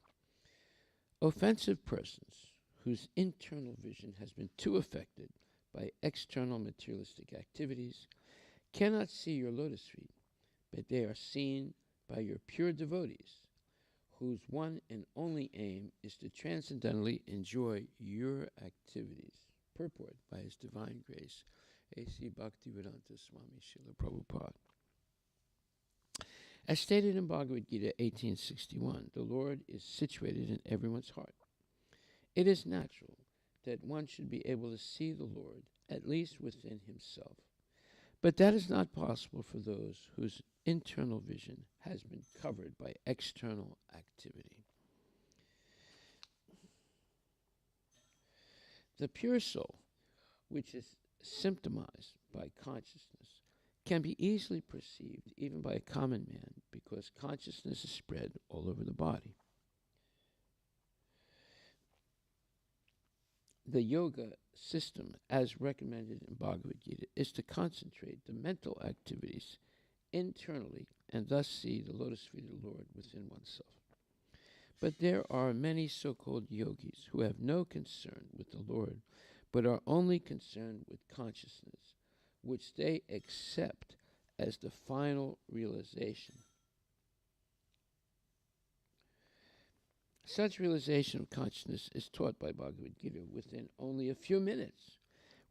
offensive persons whose internal vision has been too affected by external materialistic activities cannot see your lotus feet, but they are seen by your pure devotees, whose one and only aim is to transcendently enjoy your activities. Purport by His Divine Grace, A.C. Bhaktivedanta Swami Srila Prabhupada. As stated in Bhagavad Gita 1861, the Lord is situated in everyone's heart. It is natural that one should be able to see the Lord, at least within himself. But that is not possible for those whose internal vision has been covered by external activity. The pure soul, which is symptomized by consciousness, can be easily perceived even by a common man because consciousness is spread all over the body. The yoga system, as recommended in Bhagavad Gita, is to concentrate the mental activities internally and thus see the lotus feet of the Lord within oneself. But there are many so-called yogis who have no concern with the Lord, but are only concerned with consciousness, which they accept as the final realization. Such realization of consciousness is taught by Bhagavad Gita within only a few minutes,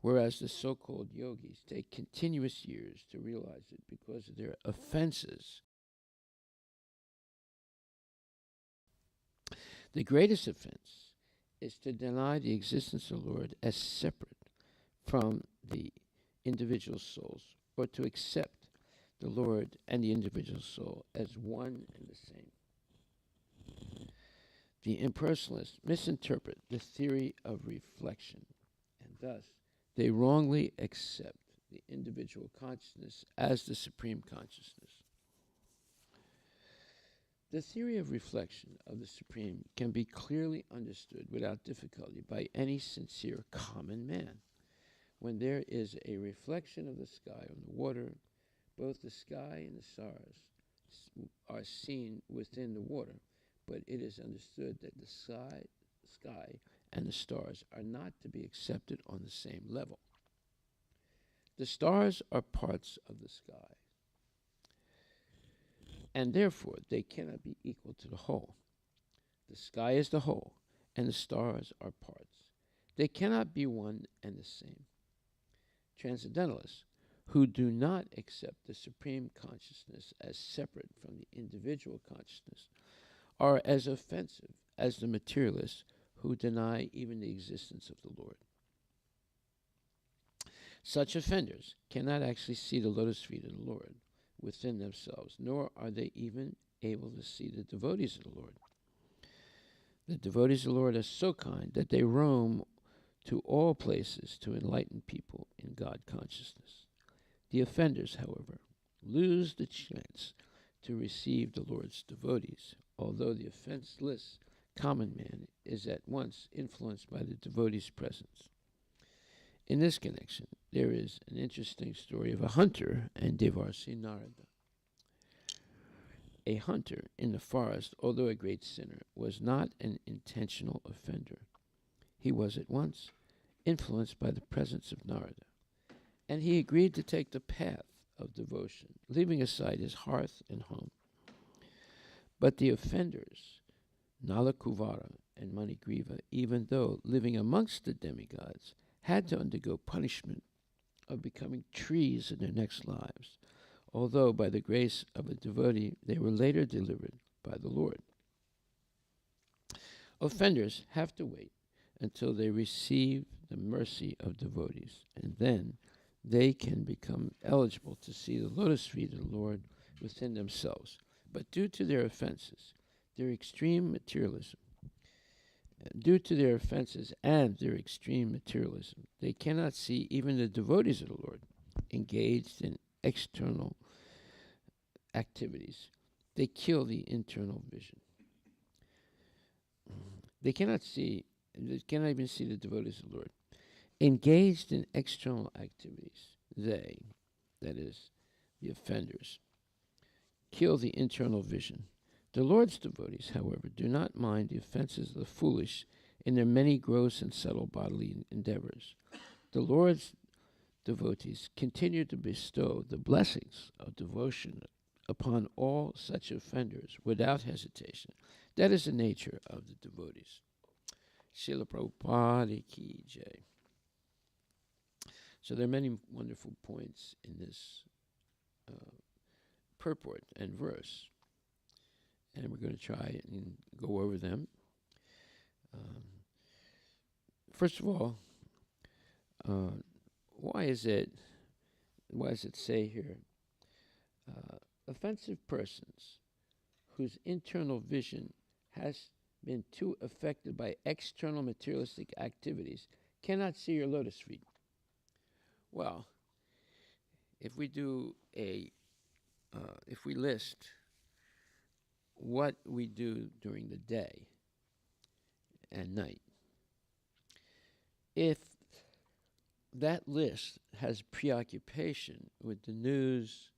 whereas the so-called yogis take continuous years to realize it because of their offenses. The greatest offense is to deny the existence of the Lord as separate from the individual souls, or to accept the Lord and the individual soul as one and the same. The impersonalists misinterpret the theory of reflection, and thus they wrongly accept the individual consciousness as the supreme consciousness. The theory of reflection of the Supreme can be clearly understood without difficulty by any sincere common man. When there is a reflection of the sky on the water, both the sky and the stars are seen within the water, but it is understood that the sky and the stars are not to be accepted on the same level. The stars are parts of the sky, and therefore they cannot be equal to the whole. The sky is the whole, and the stars are parts. They cannot be one and the same. Transcendentalists, who do not accept the supreme consciousness as separate from the individual consciousness, are as offensive as the materialists who deny even the existence of the Lord. Such offenders cannot actually see the lotus feet of the Lord within themselves, nor are they even able to see the devotees of the Lord. The devotees of the Lord are so kind that they roam to all places to enlighten people in God consciousness. The offenders, however, lose the chance to receive the Lord's devotees, although the offenseless common man is at once influenced by the devotee's presence. In this connection, there is an interesting story of a hunter and Devarsi Narada. A hunter in the forest, although a great sinner, was not an intentional offender. He was at once influenced by the presence of Narada, and he agreed to take the path of devotion, leaving aside his hearth and home. But the offenders, Nalakuvara and Manigriva, even though living amongst the demigods, had to undergo punishment of becoming trees in their next lives, although by the grace of a devotee they were later delivered by the Lord. Offenders have to wait until they receive the mercy of devotees, and then they can become eligible to see the lotus feet of the Lord within themselves. But due to their offenses, their extreme materialism, they cannot see even the devotees of the Lord engaged in external activities. They kill the internal vision. They cannot even see the devotees of the Lord engaged in external activities. They, that is, the offenders, kill the internal vision. The Lord's devotees, however, do not mind the offenses of the foolish in their many gross and subtle bodily endeavors. The Lord's devotees continue to bestow the blessings of devotion upon all such offenders without hesitation. That is the nature of the devotees. Srila Prabhupada ki jai. So there are many wonderful points in this purport and verse, and we're going to try and go over them. First of all, why does it say here, offensive persons whose internal vision has been too affected by external materialistic activities cannot see your lotus feet? Well, if we list what we do during the day and night, if that list has preoccupation with the news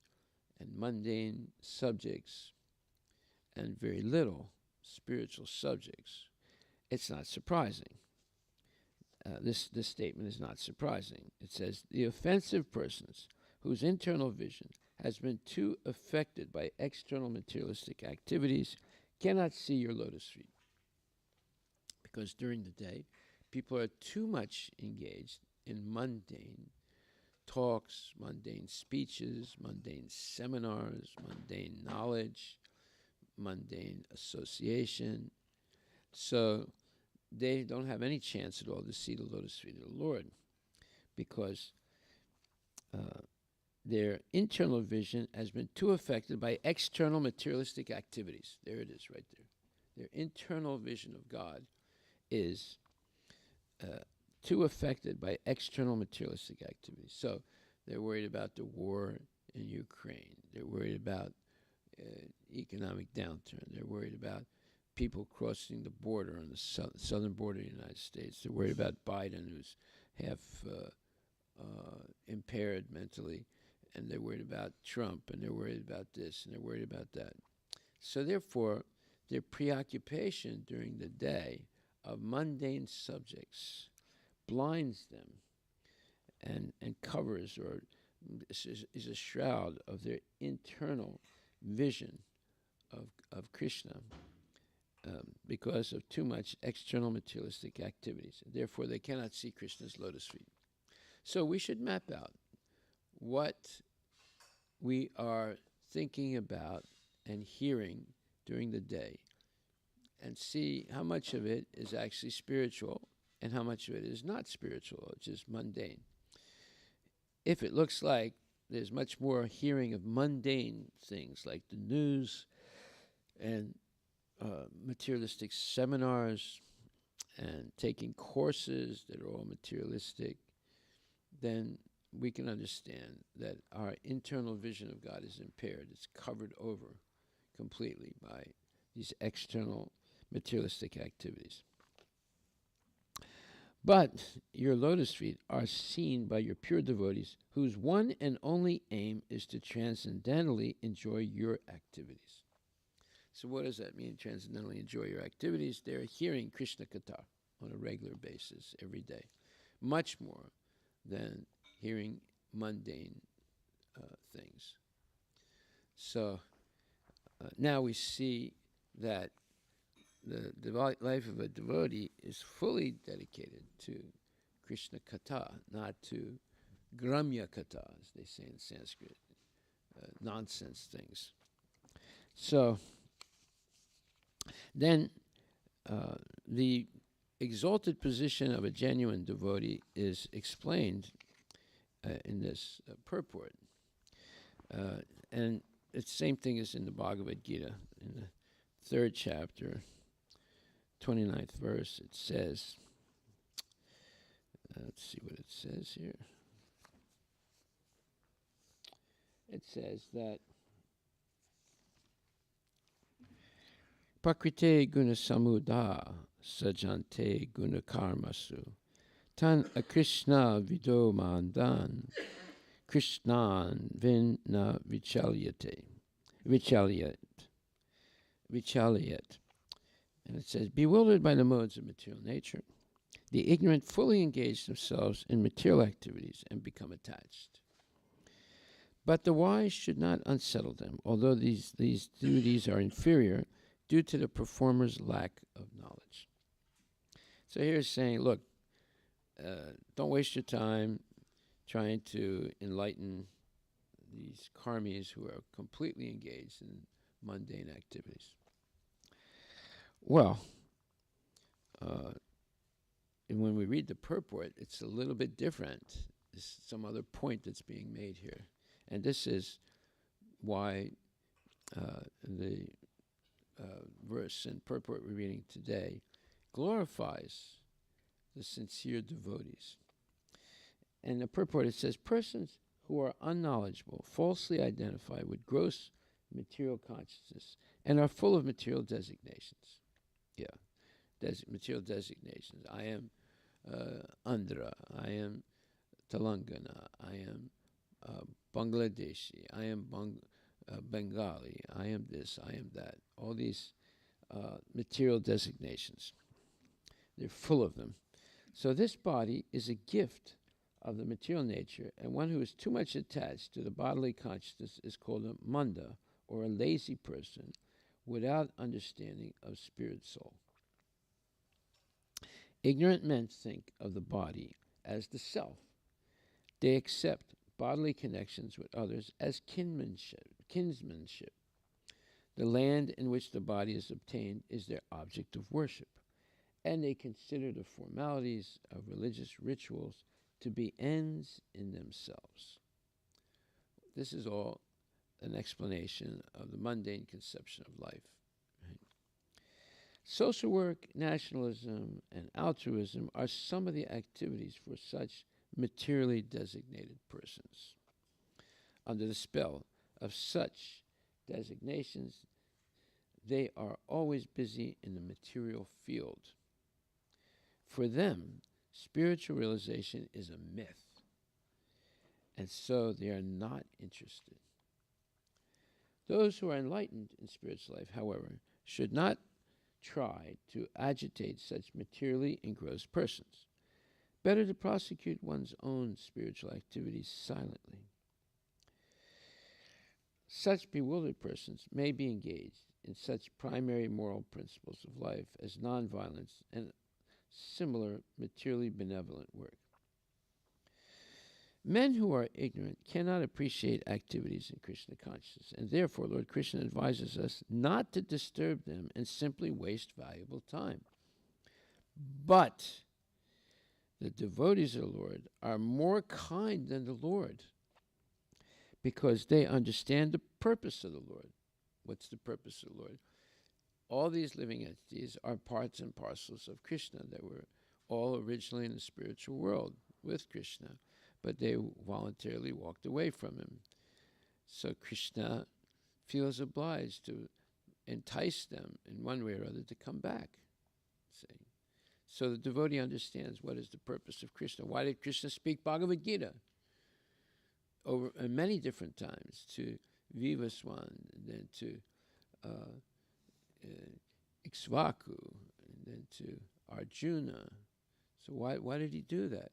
and mundane subjects and very little spiritual subjects, it's not surprising. This statement is not surprising. It says, the offensive persons whose internal vision has been too affected by external materialistic activities cannot see your lotus feet. Because during the day, people are too much engaged in mundane talks, mundane speeches, mundane seminars, mundane knowledge, mundane association. So they don't have any chance at all to see the lotus feet of the Lord, because their internal vision has been too affected by external materialistic activities. There it is right there. Their internal vision of God is too affected by external materialistic activities. So they're worried about the war in Ukraine. They're worried about economic downturn. They're worried about people crossing the border on the southern border of the United States. They're worried about Biden, who's half impaired mentally, and they're worried about Trump, and they're worried about this, and they're worried about that. So therefore, their preoccupation during the day of mundane subjects blinds them and covers, or is a shroud of their internal vision of Krishna, because of too much external materialistic activities. Therefore, they cannot see Krishna's lotus feet. So we should map out what we are thinking about and hearing during the day, and see how much of it is actually spiritual and how much of it is not spiritual, which is mundane. If it looks like there's much more hearing of mundane things like the news and materialistic seminars and taking courses that are all materialistic, then we can understand that our internal vision of God is impaired. It's covered over completely by these external materialistic activities. But your lotus feet are seen by your pure devotees, whose one and only aim is to transcendentally enjoy your activities. So what does that mean, transcendentally enjoy your activities? They're hearing Krishna Katha on a regular basis every day, much more than hearing mundane things. So now we see that the life of a devotee is fully dedicated to Krishna Katha, not to Gramya Katha, as they say in Sanskrit, nonsense things. So then the exalted position of a genuine devotee is explained in this purport. And it's the same thing as in the Bhagavad Gita, in the 3rd chapter, 29th verse. It says, let's see what it says here. It says that Prakrite guna samuda sajante guna karmasu tan akrishna vido mandan krishnan vinna vichalyate. And it says, bewildered by the modes of material nature, the ignorant fully engage themselves in material activities and become attached. But the wise should not unsettle them, although these duties are inferior due to the performer's lack of knowledge. So here it's saying, look, don't waste your time trying to enlighten these karmis who are completely engaged in mundane activities. Well, and when we read the purport, it's a little bit different. There's some other point that's being made here. And this is why the verse and purport we're reading today glorifies the sincere devotees. And the purport, it says, persons who are unknowledgeable falsely identify with gross material consciousness and are full of material designations. Material designations. I am Andhra, I am Telangana, I am Bangladeshi, I am Bengali, I am this, I am that. All these material designations. They're full of them. So this body is a gift of the material nature, and one who is too much attached to the bodily consciousness is called a manda, or a lazy person, without understanding of spirit soul. Ignorant men think of the body as the self. They accept bodily connections with others as kinsmanship. The land in which the body is obtained is their object of worship, and they consider the formalities of religious rituals to be ends in themselves. This is all an explanation of the mundane conception of life. Right? Social work, nationalism, and altruism are some of the activities for such materially designated persons. Under the spell of such designations, they are always busy in the material field. For them, spiritual realization is a myth, and so they are not interested. Those who are enlightened in spiritual life, however, should not try to agitate such materially engrossed persons. Better to prosecute one's own spiritual activities silently. Such bewildered persons may be engaged in such primary moral principles of life as nonviolence and similar materially benevolent work. Men who are ignorant cannot appreciate activities in Krishna consciousness, and therefore Lord Krishna advises us not to disturb them and simply waste valuable time. But the devotees of the Lord are more kind than the Lord, because they understand the purpose of the Lord. What's the purpose of the Lord? All these living entities are parts and parcels of Krishna. They were all originally in the spiritual world with Krishna, but they voluntarily walked away from him. So Krishna feels obliged to entice them in one way or other to come back. See? So the devotee understands what is the purpose of Krishna. Why did Krishna speak Bhagavad Gita over many different times to Vivaswan, and then to Ikshvaku, and then to Arjuna? So why did he do that?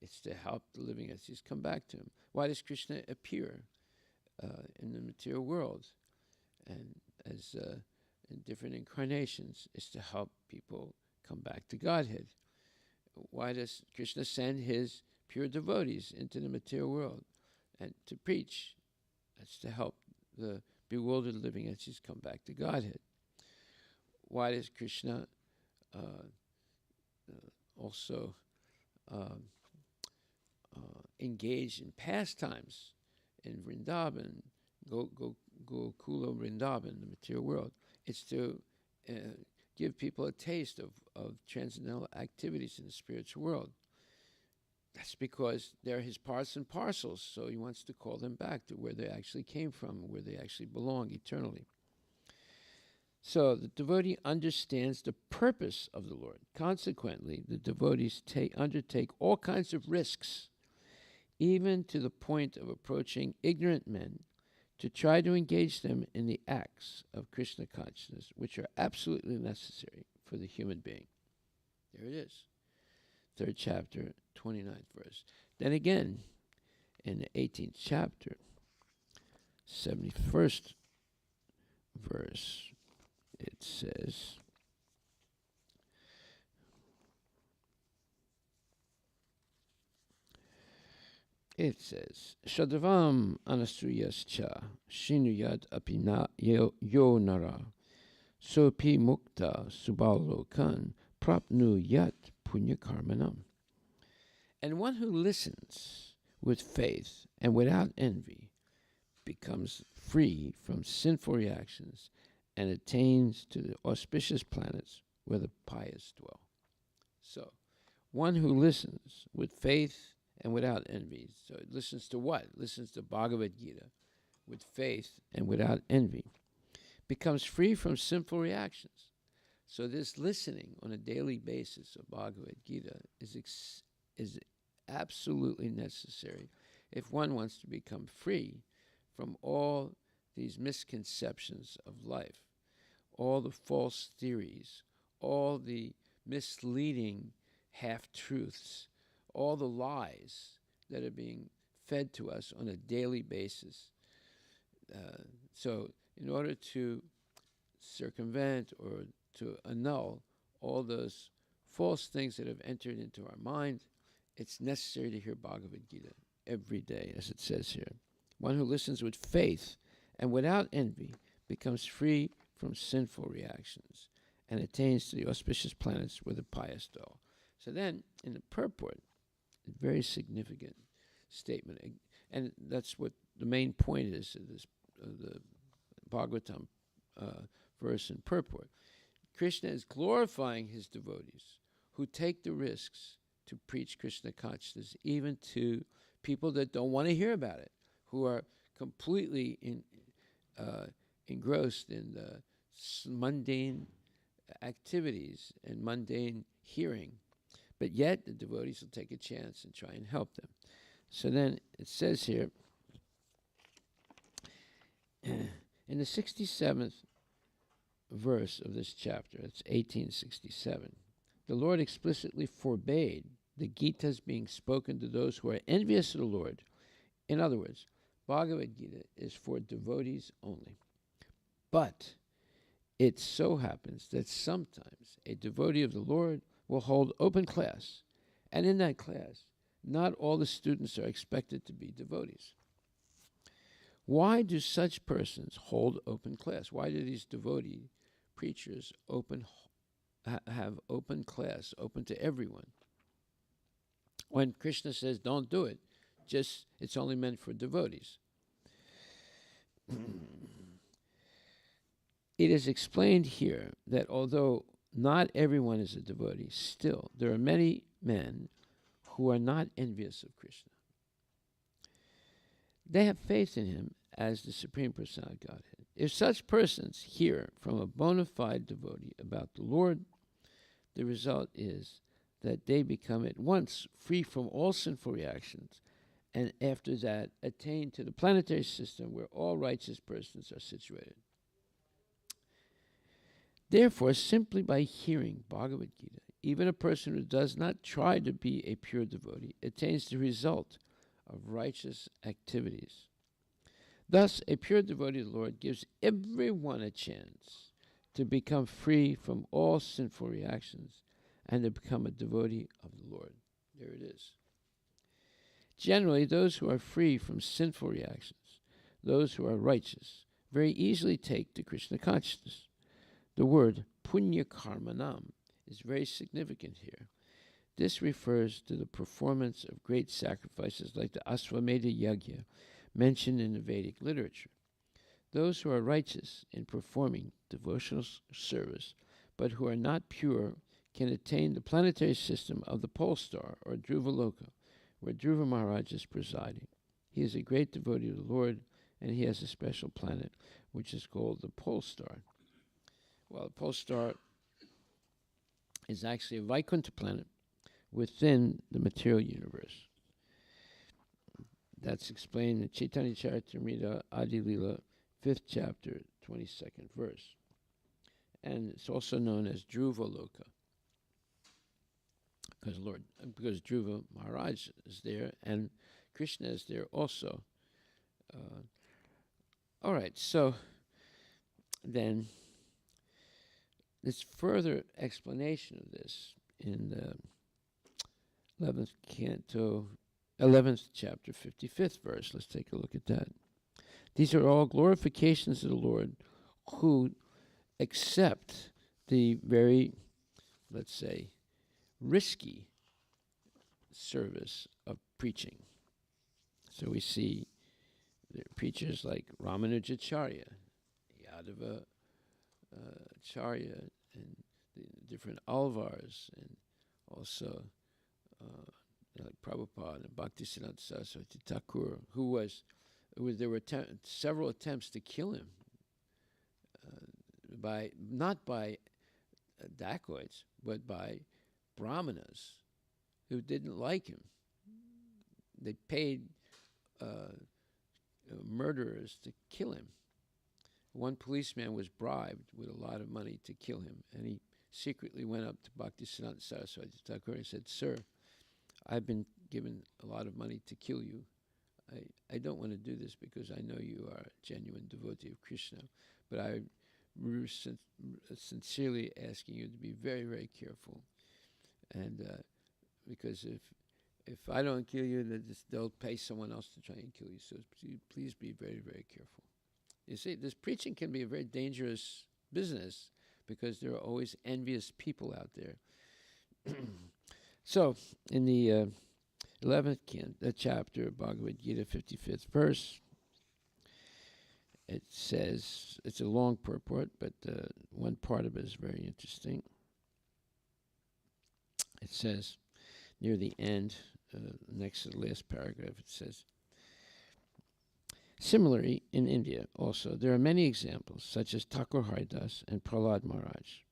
It's to help the living entities come back to him. Why does Krishna appear in the material world and as in different incarnations? It's to help people come back to Godhead. Why does Krishna send his pure devotees into the material world and to preach? That's to help the bewildered living entities come back to Godhead. Why does Krishna also engage in pastimes in Vrindavan, Gokula Vrindavan, the material world? It's to give people a taste of transcendental activities in the spiritual world. That's because they're his parts and parcels, so he wants to call them back to where they actually came from, where they actually belong eternally. So the devotee understands the purpose of the Lord. Consequently, the devotees undertake all kinds of risks, even to the point of approaching ignorant men to try to engage them in the acts of Krishna consciousness, which are absolutely necessary for the human being. There it is. 3rd chapter, 29th verse. Then again, in the 18th chapter, 71st verse, it says, Shadavam anasuyascha shinuyad apina yo nara sopi mukta subalokan prapnu yat punya karmanam. And one who listens with faith and without envy becomes free from sinful reactions and attains to the auspicious planets where the pious dwell. So, one who listens with faith and without envy. So it listens to what? It listens to Bhagavad Gita with faith and without envy. Becomes free from sinful reactions. So this listening on a daily basis of Bhagavad Gita is absolutely necessary if one wants to become free from all these misconceptions of life, all the false theories, all the misleading half-truths, all the lies that are being fed to us on a daily basis. So in order to circumvent or to annul all those false things that have entered into our mind, it's necessary to hear Bhagavad Gita every day, as it says here. One who listens with faith and without envy becomes free from sinful reactions and attains to the auspicious planets where the pious dwell. So then, in the purport, a very significant statement, and that's what the main point is of this, the Bhagavatam verse and purport. Krishna is glorifying his devotees who take the risks to preach Krishna consciousness, even to people that don't want to hear about it, who are completely engrossed in the mundane activities and mundane hearing. But yet the devotees will take a chance and try and help them. So then it says here, in the 67th verse of this chapter, it's 1867, the Lord explicitly forbade the Gita's being spoken to those who are envious of the Lord. In other words, Bhagavad Gita is for devotees only. But it so happens that sometimes a devotee of the Lord will hold open class, and in that class, not all the students are expected to be devotees. Why do such persons hold open class? Why do these devotee preachers have open class, open to everyone? When Krishna says don't do it, just it's only meant for devotees. It is explained here that although not everyone is a devotee, still there are many men who are not envious of Krishna. They have faith in him as the Supreme Personality of Godhead. If such persons hear from a bona fide devotee about the Lord, the result is that they become at once free from all sinful reactions, and after that attain to the planetary system where all righteous persons are situated. Therefore, simply by hearing Bhagavad Gita, even a person who does not try to be a pure devotee attains the result of righteous activities. Thus, a pure devotee of the Lord gives everyone a chance to become free from all sinful reactions and to become a devotee of the Lord. There it is. Generally, those who are free from sinful reactions, those who are righteous, very easily take to Krishna consciousness. The word punya karmanam is very significant here. This refers to the performance of great sacrifices like the Asvamedha Yajna mentioned in the Vedic literature. Those who are righteous in performing devotional service, but who are not pure, can attain the planetary system of the pole star, or Dhruva-loka, where Dhruva Maharaj is presiding. He is a great devotee of the Lord, and he has a special planet, which is called the pole star. Well, the pole star is actually a Vaikuntha planet within the material universe. That's explained in Chaitanya Charitamrita Adi Lila, 5th chapter, 22nd verse. And it's also known as Dhruva-loka, because Dhruva Maharaj is there and Krishna is there also. All right, so then this further explanation of this in the 11th canto, 11th chapter, 55th verse. Let's take a look at that. These are all glorifications of the Lord who accept the very, let's say, risky service of preaching. So we see preachers like Ramanujacharya, Yadava Acharya, and the different Alvars, and also like Prabhupada and Bhaktisiddhanta Saraswati Thakur, there were several attempts to kill him not by dacoits, but by brahmanas who didn't like him. They paid murderers to kill him. One policeman was bribed with a lot of money to kill him, and he secretly went up to Bhaktisiddhanta Saraswati Thakur and said, "Sir, I've been given a lot of money to kill you. I don't want to do this because I know you are a genuine devotee of Krishna, but I'm sincerely asking you to be very, very careful. And because if I don't kill you, they'll pay someone else to try and kill you. So please be very, very careful." You see, this preaching can be a very dangerous business because there are always envious people out there. So, in the 11th chapter of Bhagavad Gita, 55th verse, it says, it's a long purport, but one part of it is very interesting. It says, near the end, next to the last paragraph, it says, similarly, in India also, there are many examples, such as Thakur Haridas and Prahlad Maharaj.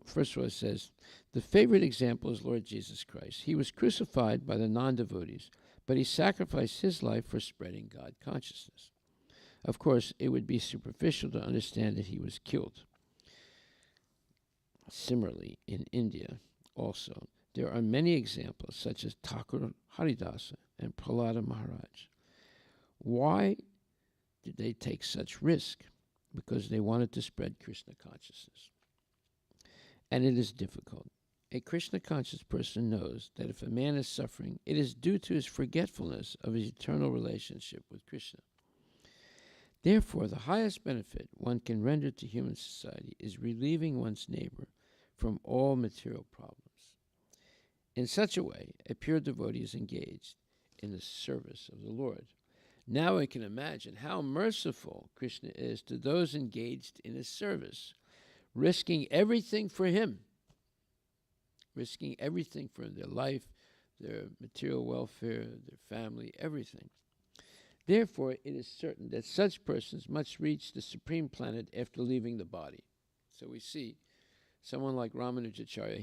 First of all, it says, the favorite example is Lord Jesus Christ. He was crucified by the non-devotees, but he sacrificed his life for spreading God consciousness. Of course, it would be superficial to understand that he was killed. Similarly, in India also, there are many examples, such as Thakur Haridasa and Prahlada Maharaj. Why did they take such risk? Because they wanted to spread Krishna consciousness. And it is difficult. A Krishna-conscious person knows that if a man is suffering, it is due to his forgetfulness of his eternal relationship with Krishna. Therefore, the highest benefit one can render to human society is relieving one's neighbor from all material problems. In such a way, a pure devotee is engaged in the service of the Lord. Now we can imagine how merciful Krishna is to those engaged in his service, risking everything for him, risking everything for their life, their material welfare, their family, everything. Therefore, it is certain that such persons must reach the supreme planet after leaving the body. So we see someone like Ramanujacharya,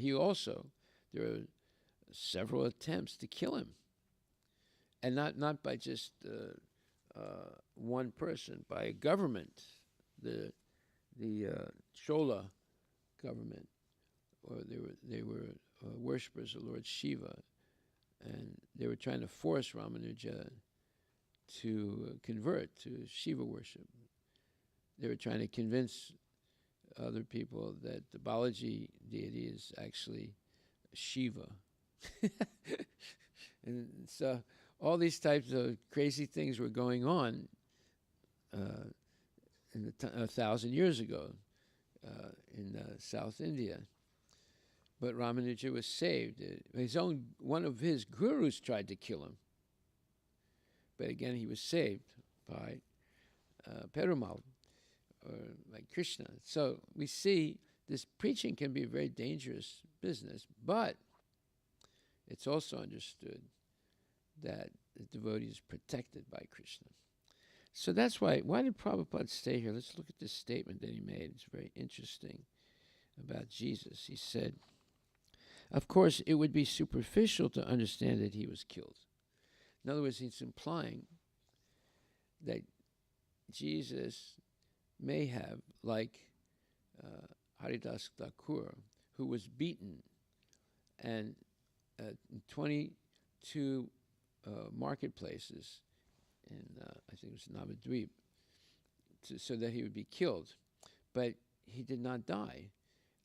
there are several attempts to kill him. And not by just one person, by a government, the Chola government, or they were worshippers of Lord Shiva, and they were trying to force Ramanuja to convert to Shiva worship. They were trying to convince other people that the Balaji deity is actually Shiva. And so all these types of crazy things were going on 1,000 years ago in South India. But Ramanuja was saved. One of his gurus tried to kill him. But again, he was saved by Perumal, or like Krishna. So we see this preaching can be a very dangerous business, but it's also understood that the devotee is protected by Krishna. So that's why did Prabhupada stay here? Let's look at this statement that he made. It's very interesting about Jesus. He said, of course, it would be superficial to understand that he was killed. In other words, he's implying that Jesus may have, like Haridas Thakur, who was beaten and 22 marketplaces in, I think it was Navadvip, so that he would be killed. But he did not die.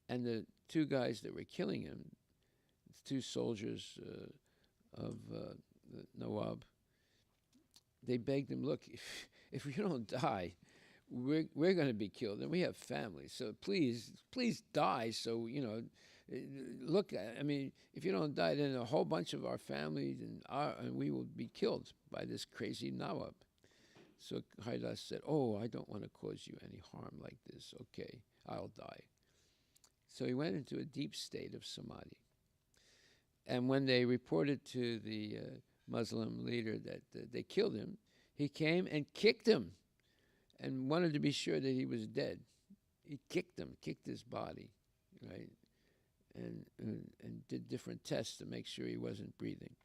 And the two guys that were killing him, two soldiers of Nawab, they begged him, look, if you don't die, we're going to be killed, and we have families. So please die. So, look, I mean, if you don't die, then a whole bunch of our families and we will be killed by this crazy Nawab. So Haridas said, oh, I don't want to cause you any harm like this. Okay, I'll die. So he went into a deep state of samadhi. And when they reported to the Muslim leader that they killed him, he came and kicked him and wanted to be sure that he was dead. He kicked his body, right? And did different tests to make sure he wasn't breathing.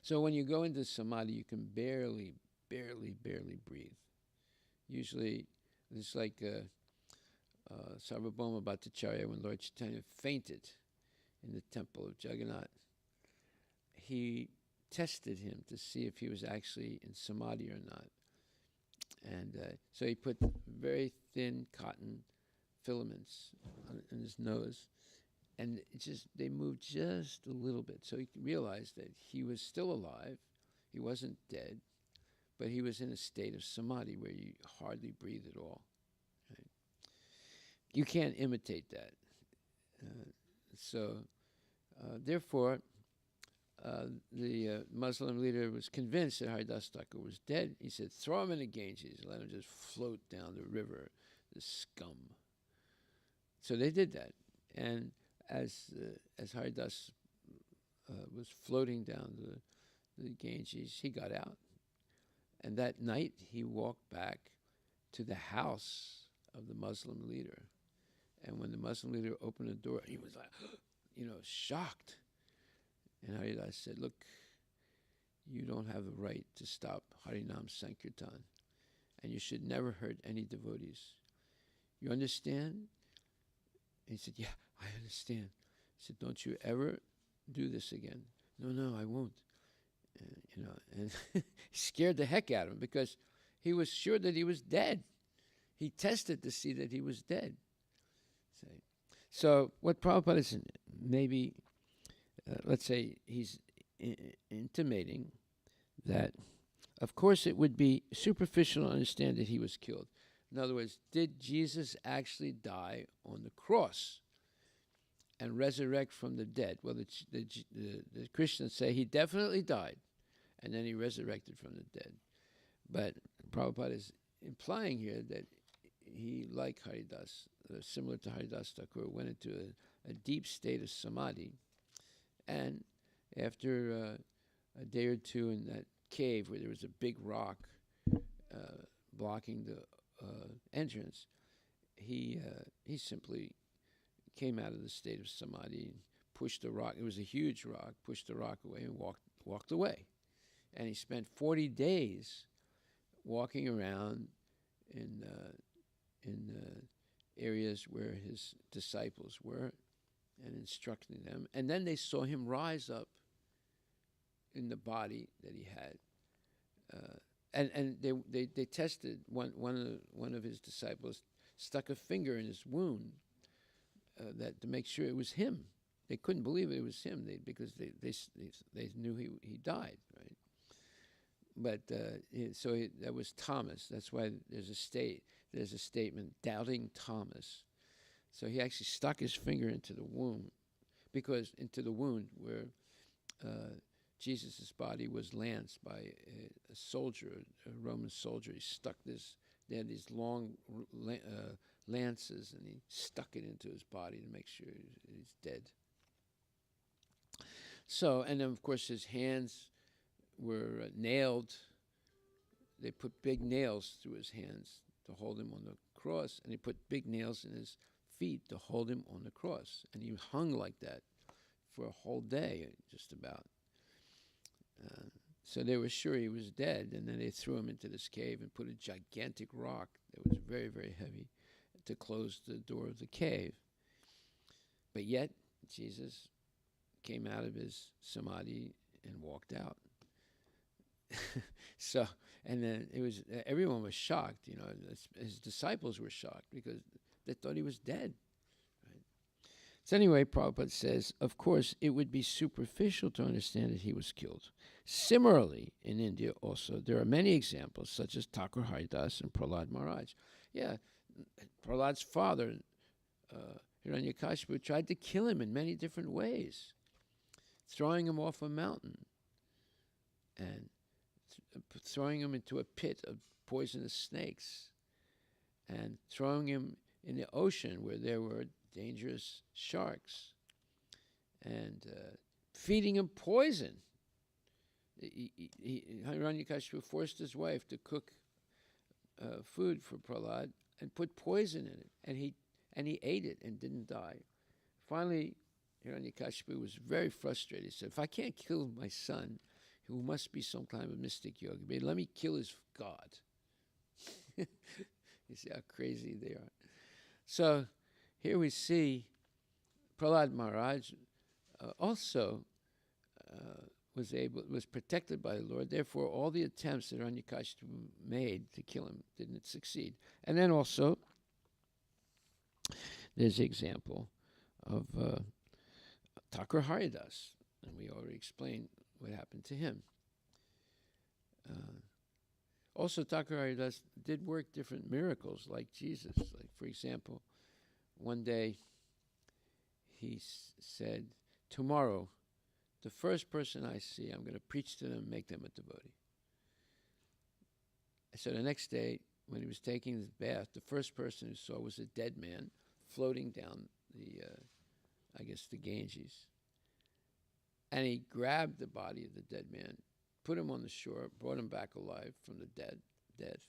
So when you go into samadhi, you can barely breathe. Usually, it's like Sarvabhauma Bhattacharya, when Lord Chaitanya fainted in the temple of Jagannath. He tested him to see if he was actually in samadhi or not. And so he put very thin cotton filaments on his nose, and they moved just a little bit. So he realized that he was still alive, he wasn't dead, but he was in a state of samadhi where you hardly breathe at all. Right? You can't imitate that. Therefore, the Muslim leader was convinced that Haridas Thakur was dead. He said, throw him in the Ganges, let him just float down the river, the scum. So they did that. And as Haridas was floating down the Ganges, he got out. And that night, he walked back to the house of the Muslim leader. And when the Muslim leader opened the door, he was like, shocked. And Haridas said, look, you don't have the right to stop Harinam Sankirtan, and you should never hurt any devotees. You understand? And he said, yeah, I understand. He said, don't you ever do this again. No, I won't. And he scared the heck out of him because he was sure that he was dead. He tested to see that he was dead. So what Prabhupada is maybe, let's say he's intimating that, of course, it would be superficial to understand that he was killed. In other words, did Jesus actually die on the cross and resurrect from the dead? Well, the Christians say he definitely died and then he resurrected from the dead. But Prabhupada is implying here that he, like Haridas, similar to Haridas Thakur, went into a deep state of samadhi, and after a day or two in that cave where there was a big rock blocking the entrance, he simply came out of the state of samadhi and pushed the rock. It was a huge rock. Pushed the rock away and walked away. And he spent 40 days walking around in areas where his disciples were and instructing them. And then they saw him rise up in the body that he had. And they tested. One of his disciples stuck a finger in his wound that to make sure it was him. They couldn't believe it was him because they knew he died, right? But that was Thomas. That's why there's a statement, doubting Thomas. So he actually stuck his finger into the wound where Jesus' body was lanced by a soldier, a Roman soldier. They had these long lances, and he stuck it into his body to make sure he's dead. So, and then of course his hands were nailed. They put big nails through his hands to hold him on the cross, and they put big nails in his feet to hold him on the cross. And he hung like that for a whole day, just about. So they were sure he was dead, and then they threw him into this cave and put a gigantic rock that was very, very heavy to close the door of the cave. But yet, Jesus came out of his samadhi and walked out. So, and then everyone was shocked, his disciples were shocked because they thought he was dead. Right? So anyway, Prabhupada says, of course, it would be superficial to understand that he was killed. Similarly, in India also, there are many examples, such as Thakur Haridas and Prahlad Maharaj. Yeah, Prahlad's father, Hiranyakashipu, tried to kill him in many different ways, throwing him off a mountain and throwing him into a pit of poisonous snakes and throwing him in the ocean where there were dangerous sharks and feeding him poison. Hiranyakashipu forced his wife to cook food for Prahlad and put poison in it, and he ate it and didn't die. Finally, Hiranyakashipu was very frustrated. He said, if I can't kill my son, who must be some kind of mystic yogi, let me kill his god. You see how crazy they are. So here we see Prahlad Maharaj also was protected by the Lord. Therefore, all the attempts that Hiranyakashipu made to kill him didn't succeed. And then also, there's the example of Thakur Haridas, and we already explained what happened to him. Also, Thakur Haridas did work different miracles like Jesus. Like, for example, one day he said, tomorrow, the first person I see, I'm going to preach to them and make them a devotee. So the next day, when he was taking his bath, the first person he saw was a dead man floating down the Ganges. And he grabbed the body of the dead man, put him on the shore, brought him back alive from the death,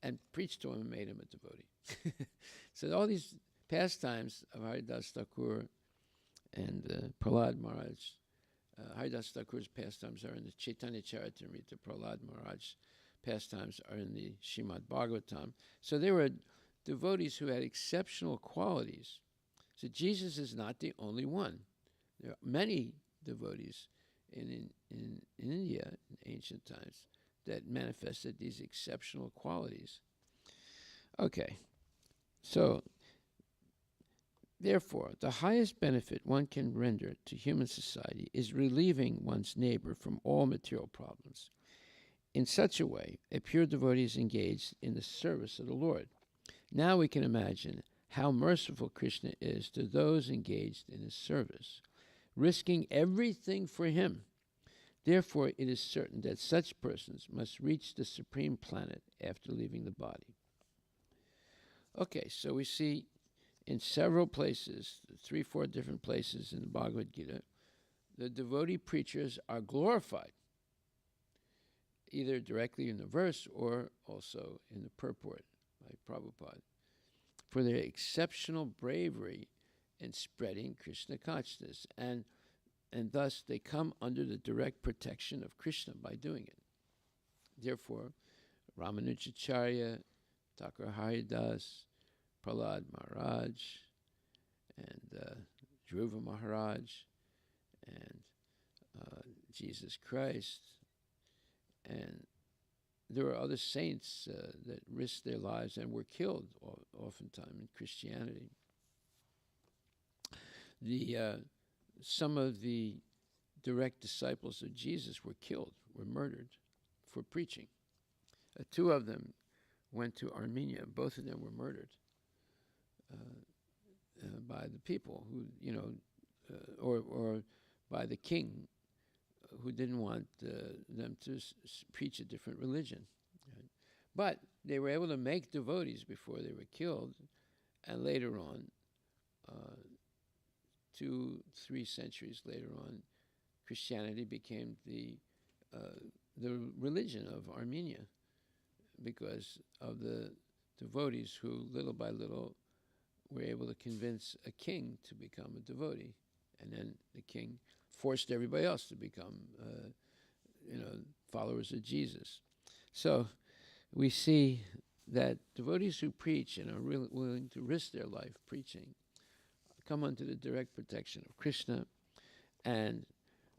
and preached to him and made him a devotee. So all these pastimes of Haridas Thakur and Prahlad Maharaj, Haridas Thakur's pastimes are in the Chaitanya Charitamrita. Prahlad Maharaj's pastimes are in the Srimad Bhagavatam. So there were devotees who had exceptional qualities. So Jesus is not the only one. There are many devotees in India in ancient times that manifested these exceptional qualities. Okay, so therefore, the highest benefit one can render to human society is relieving one's neighbor from all material problems. In such a way, a pure devotee is engaged in the service of the Lord. Now we can imagine how merciful Krishna is to those engaged in his service, risking everything for him Therefore, it is certain that such persons must reach the supreme planet after leaving the body. Okay, so we see in several places, 3-4 different places in the Bhagavad Gita, the devotee preachers are glorified, either directly in the verse or also in the purport by Prabhupada, for their exceptional bravery in spreading Krishna consciousness. And thus they come under the direct protection of Krishna by doing it. Therefore, Ramanujacharya, Thakur Haridas, Prahlad Maharaj, and Dhruva Maharaj, and Jesus Christ, and there were other saints that risked their lives and were killed oftentimes in Christianity. Some of the direct disciples of Jesus were killed, were murdered for preaching. 2 of them went to Armenia. Both of them were murdered by the people who, or by the king who didn't want them to preach a different religion. Right? But they were able to make devotees before they were killed, and later on, 2-3 centuries later on, Christianity became the religion of Armenia because of the devotees who, little by little, were able to convince a king to become a devotee, and then the king forced everybody else to become, followers of Jesus. So we see that devotees who preach and are really willing to risk their life preaching come under the direct protection of Krishna, and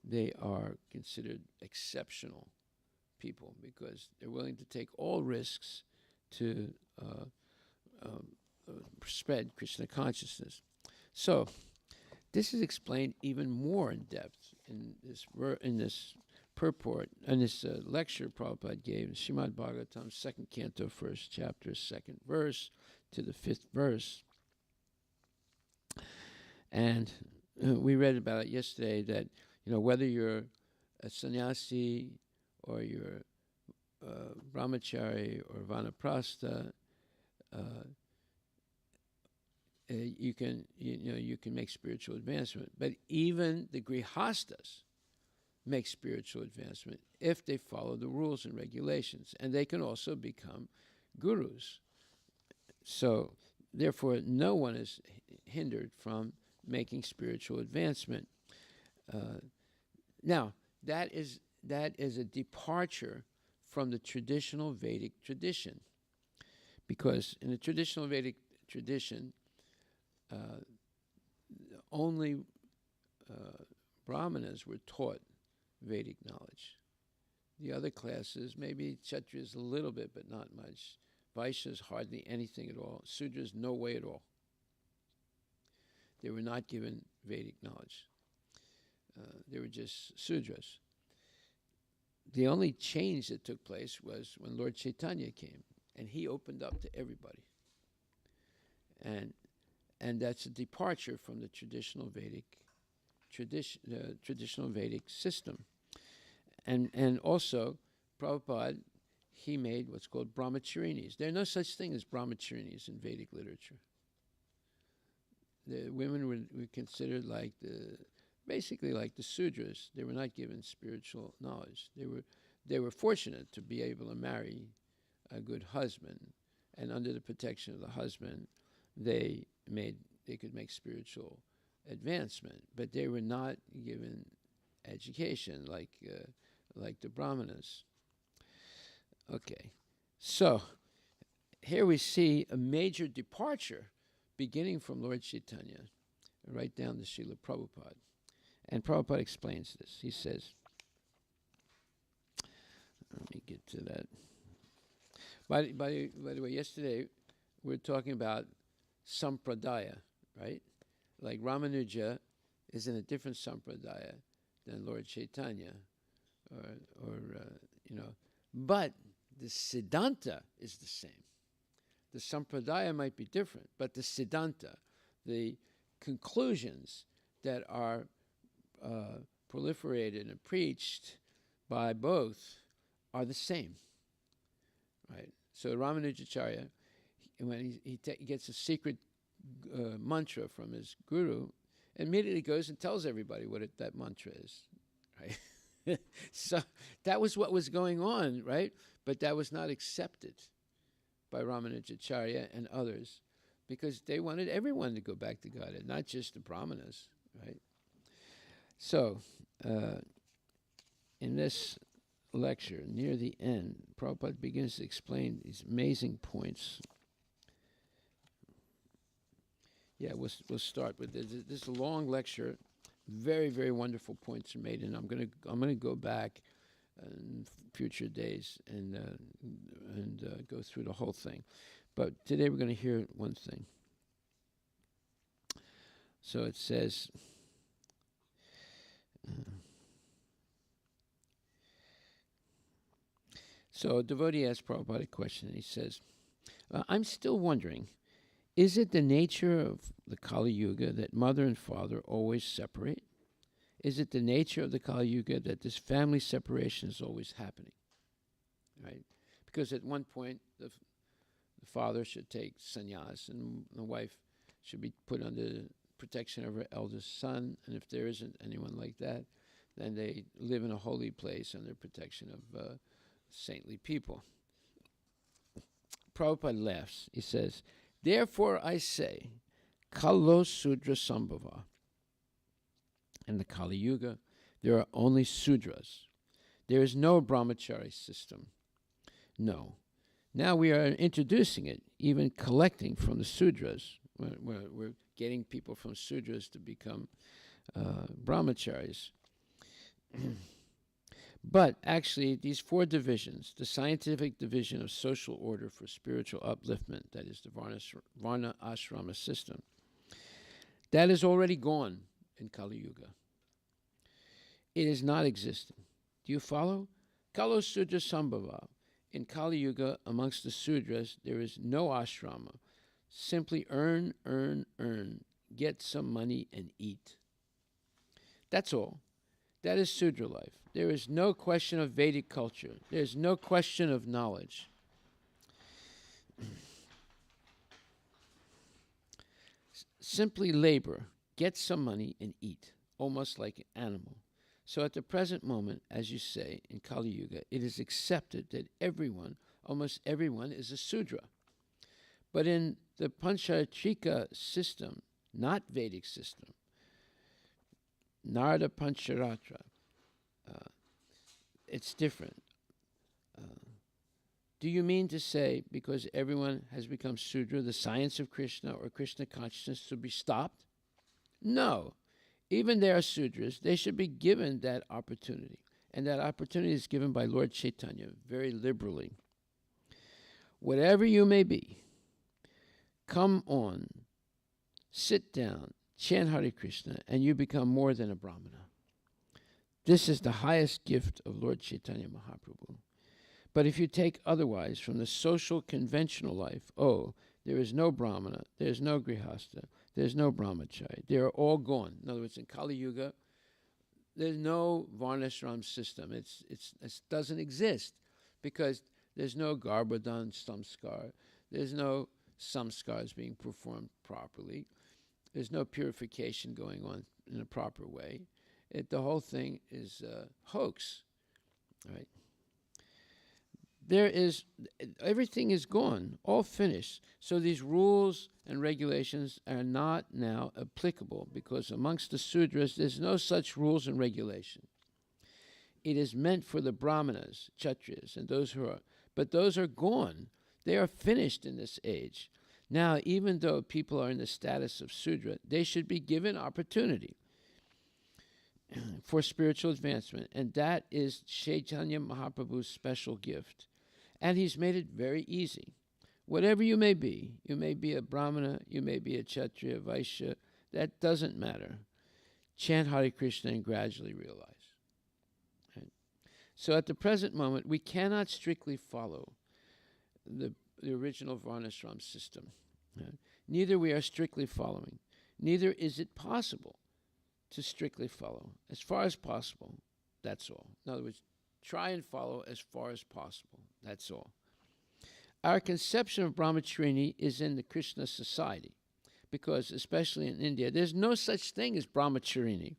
they are considered exceptional people because they're willing to take all risks to spread Krishna consciousness. So this is explained even more in depth in this purport, in this lecture Prabhupada gave in Srimad Bhagavatam, 2nd Canto, 1st chapter, 2nd verse to the 5th verse. And we read about it yesterday that, whether you're a sannyasi or you're brahmachari or vanaprastha, you can make spiritual advancement. But even the grihastas make spiritual advancement if they follow the rules and regulations, and they can also become gurus. So, therefore, no one is hindered from making spiritual advancement. Now, that is a departure from the traditional Vedic tradition, because in the traditional Vedic tradition, only Brahmanas were taught Vedic knowledge. The other classes, maybe Kshatriyas a little bit, but not much. Vaishyas hardly anything at all. Sudras, no way at all. They were not given Vedic knowledge. They were just Sudras. The only change that took place was when Lord Chaitanya came, and he opened up to everybody. And that's a departure from the traditional Vedic system. And also, Prabhupada, he made what's called brahmacharinis. There are no such thing as brahmacharinis in Vedic literature. The women were considered basically like the Sudras. They were not given spiritual knowledge. They were fortunate to be able to marry a good husband, and under the protection of the husband, they could make spiritual advancement. But they were not given education like the Brahmanas. Okay, so here we see a major departure beginning from Lord Chaitanya, right down to Srila Prabhupada. And Prabhupada explains this. He says, let me get to that. By the way, yesterday we were talking about sampradaya, right? Like Ramanuja is in a different sampradaya than Lord Chaitanya, but the siddhanta is the same. The sampradaya might be different, but the siddhanta, the conclusions that are proliferated and preached by both are the same, right? So Ramanujacharya, when he gets a secret mantra from his guru, immediately goes and tells everybody what that mantra is, right? So that was what was going on, right? But that was not accepted by Ramanujacharya and others, because they wanted everyone to go back to Godhead, not just the brahmanas, right? So, in this lecture, near the end, Prabhupada begins to explain these amazing points. Yeah, we'll start with this. This is a long lecture. Very, very wonderful points are made, and I'm gonna go back in future days and go through the whole thing. But today we're going to hear one thing. So it says, so a devotee asked Prabhupada a question. He says, I'm still wondering, is it the nature of the Kali Yuga that mother and father always separate? Is it the nature of the Kali Yuga that this family separation is always happening? Right? Because at one point, the father should take sannyas, and the wife should be put under protection of her eldest son. And if there isn't anyone like that, then they live in a holy place under protection of saintly people. Prabhupada laughs. He says, therefore I say, Kalo Sudra Sambhava. In the Kali Yuga, there are only Sudras. There is no brahmachari system. No. Now we are introducing it, even collecting from the Sudras. We're getting people from Sudras to become brahmacharis. But actually, these four divisions, the scientific division of social order for spiritual upliftment, that is the Varna Ashrama system, that is already gone in Kali Yuga. It is not existing. Do you follow? Kalo Sudra Sambhava. In Kali Yuga, amongst the Sudras, there is no ashrama. Simply earn, get some money and eat. That's all. That is Sudra life. There is no question of Vedic culture. There is no question of knowledge. Simply labor, get some money and eat, almost like an animal. So at the present moment, as you say, in Kali Yuga, it is accepted that everyone, almost everyone, is a Sudra. But in the Panchatrika system, not Vedic system, Narada Pancharatra, it's different. Do you mean to say because everyone has become Sudra, the science of Krishna or Krishna consciousness should be stopped? No. Even they are Sudras, they should be given that opportunity. And that opportunity is given by Lord Chaitanya very liberally. Whatever you may be, come on, sit down, chant Hare Krishna, and you become more than a Brahmana. This is the highest gift of Lord Chaitanya Mahaprabhu. But if you take otherwise from the social conventional life, there is no Brahmana, there is no Grihastha, there's no brahmachari. They are all gone. In other words, in Kali Yuga, there's no varnashram system. It doesn't exist because there's no garbhadan samskar. There's no samskars being performed properly. There's no purification going on in a proper way. The whole thing is a hoax, right? Everything is gone, all finished. So these rules and regulations are not now applicable because amongst the Sudras, there's no such rules and regulation. It is meant for the Brahmanas, Kshatriyas, and but those are gone. They are finished in this age. Now, even though people are in the status of Sudra, they should be given opportunity for spiritual advancement, and that is Chaitanya Mahaprabhu's special gift. And he's made it very easy. Whatever you may be a Brahmana, you may be a Kshatriya, Vaishya, that doesn't matter. Chant Hare Krishna and gradually realize. Right? So at the present moment, we cannot strictly follow the original Varnashram system. Right? Neither we are strictly following. Neither is it possible to strictly follow. As far as possible, that's all. In other words, Try and follow as far as possible. That's all. Our conception of brahmacharini is in the Krishna society, because especially in India, there's no such thing as brahmacharini.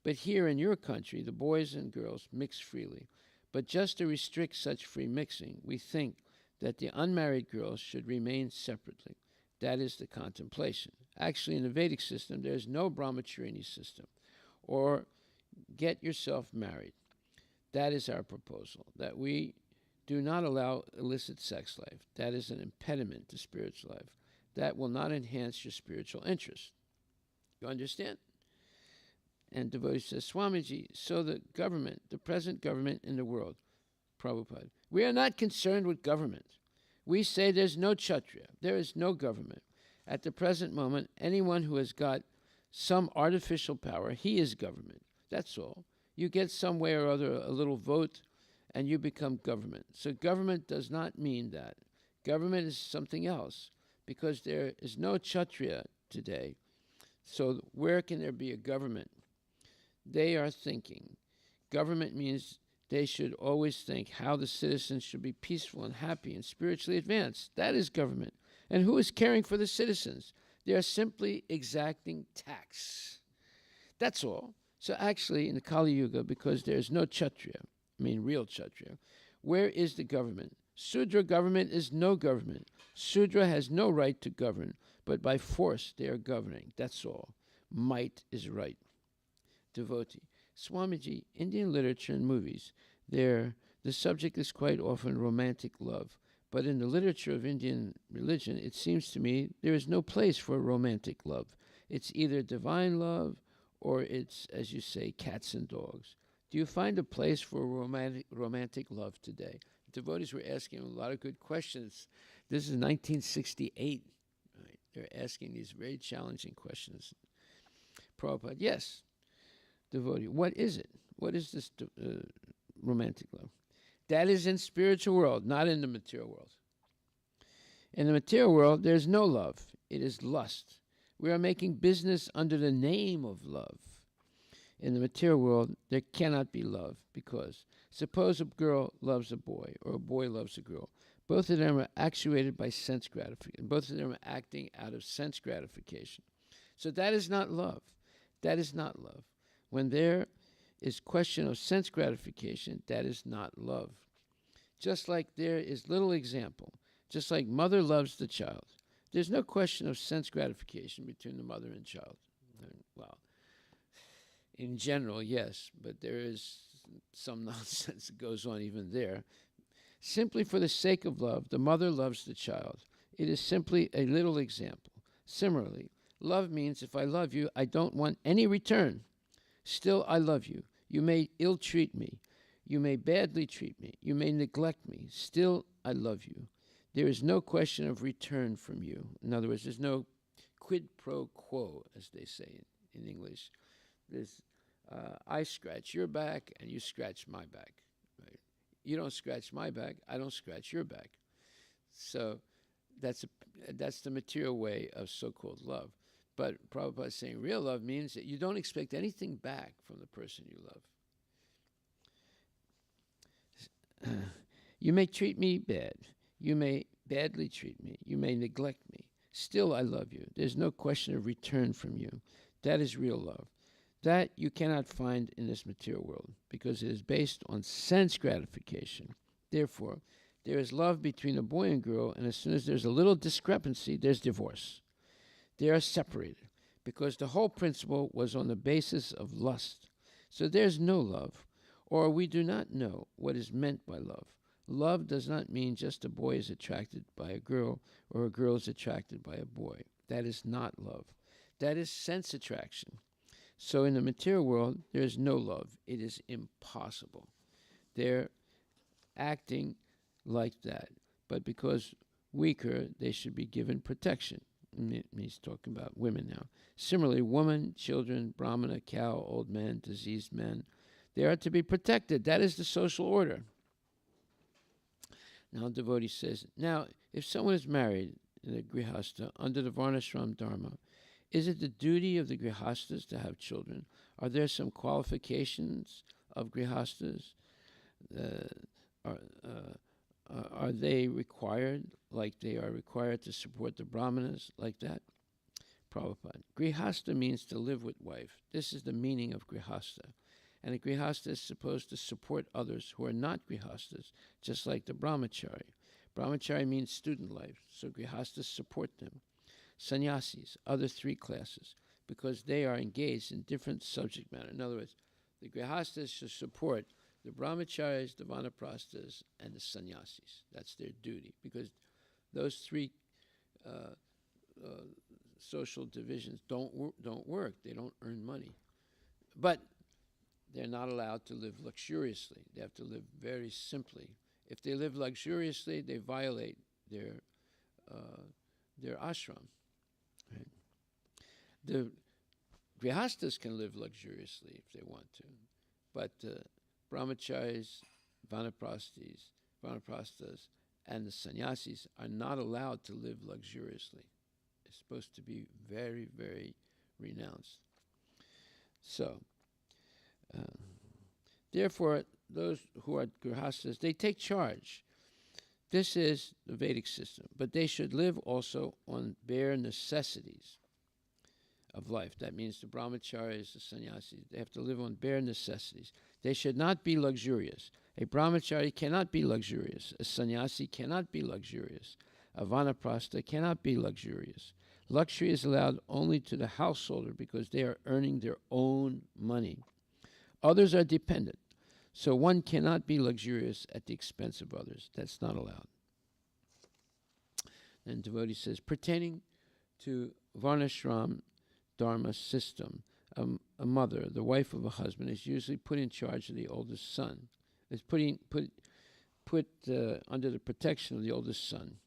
But here in your country, the boys and girls mix freely. But just to restrict such free mixing, we think that the unmarried girls should remain separately. That is the contemplation. Actually, in the Vedic system, there is no brahmacharini system. Or get yourself married. That is our proposal, that we do not allow illicit sex life. That is an impediment to spiritual life. That will not enhance your spiritual interest. You understand? And devotee says, Swamiji, so the government, the present government in the world, Prabhupada, we are not concerned with government. We say there's no Kshatriya. There is no government. At the present moment, anyone who has got some artificial power, he is government. That's all. You get some way or other a little vote, and you become government. So government does not mean that. Government is something else, because there is no Kshatriya today. So where can there be a government? They are thinking. Government means they should always think how the citizens should be peaceful and happy and spiritually advanced. That is government. And who is caring for the citizens? They are simply exacting tax. That's all. So actually, in the Kali Yuga, because there is no Kshatriya, real Kshatriya, where is the government? Sudra government is no government. Sudra has no right to govern, but by force they are governing. That's all. Might is right. Devotee. Swamiji, Indian literature and movies, the subject is quite often romantic love. But in the literature of Indian religion, it seems to me there is no place for romantic love. It's either divine love or it's, as you say, cats and dogs. Do you find a place for romantic love today? Devotees were asking a lot of good questions. This is 1968. Right? They're asking these very challenging questions. Prabhupada, yes. Devotee, what is it? What is this romantic love? That is in spiritual world, not in the material world. In the material world, there's no love. It is lust. We are making business under the name of love. In the material world, there cannot be love, because suppose a girl loves a boy or a boy loves a girl. Both of them are actuated by sense gratification. Both of them are acting out of sense gratification. So that is not love. That is not love. When there is question of sense gratification, that is not love. Just like there is little example, just like mother loves the child, there's no question of sense gratification between the mother and child. Well, in general, yes, but there is some nonsense that goes on even there. Simply for the sake of love, the mother loves the child. It is simply a little example. Similarly, love means if I love you, I don't want any return. Still, I love you. You may ill-treat me. You may badly treat me. You may neglect me. Still, I love you. There is no question of return from you. In other words, there's no quid pro quo, as they say in English. There's, I scratch your back and you scratch my back. Right? You don't scratch my back, I don't scratch your back. So that's the material way of so-called love. But Prabhupada is saying real love means that you don't expect anything back from the person you love. You may treat me bad. You may badly treat me. You may neglect me. Still, I love you. There's no question of return from you. That is real love. That you cannot find in this material world because it is based on sense gratification. Therefore, there is love between a boy and girl, and as soon as there's a little discrepancy, there's divorce. They are separated because the whole principle was on the basis of lust. So there's no love, or we do not know what is meant by love. Love does not mean just a boy is attracted by a girl or a girl is attracted by a boy. That is not love. That is sense attraction. So in the material world, there is no love. It is impossible. They're acting like that. But because weaker, they should be given protection. He's talking about women now. Similarly, women, children, brahmana, cow, old men, diseased men, they are to be protected. That is the social order. Now, devotee says, now, if someone is married in a grihasta under the varnashram dharma, is it the duty of the grihastas to have children? Are there some qualifications of grihastas are, are they required, like they are required to support the brahmanas, like that? Prabhupada. Grihastha means to live with wife. This is the meaning of grihastha. And a grihastha is supposed to support others who are not grihasthas, just like the brahmachari. Brahmachari means student life, so grihasthas support them. Sannyasis, other three classes, because they are engaged in different subject matter. In other words, the grihasthas should support the brahmacharis, the vanaprasthas, and the sannyasis. That's their duty, because those three social divisions don't work. They don't earn money. But they're not allowed to live luxuriously. They have to live very simply. If they live luxuriously, they violate their ashram. Right? The grihasthas can live luxuriously if they want to, but brahmacharis, vanaprasthas, and the sannyasis are not allowed to live luxuriously. It's supposed to be very, very renounced. So, therefore, those who are grihasthas, they take charge. This is the Vedic system, but they should live also on bare necessities of life. That means the brahmacharis, the sannyasis, they have to live on bare necessities. They should not be luxurious. A brahmachari cannot be luxurious. A sannyasi cannot be luxurious. A vanaprastha cannot be luxurious. Luxury is allowed only to the householder because they are earning their own money. Others are dependent, so one cannot be luxurious at the expense of others. That's not allowed. And devotee says, pertaining to Varnashram Dharma system, a mother, the wife of a husband, is usually put in charge of the oldest son. Is put under the protection of the oldest son.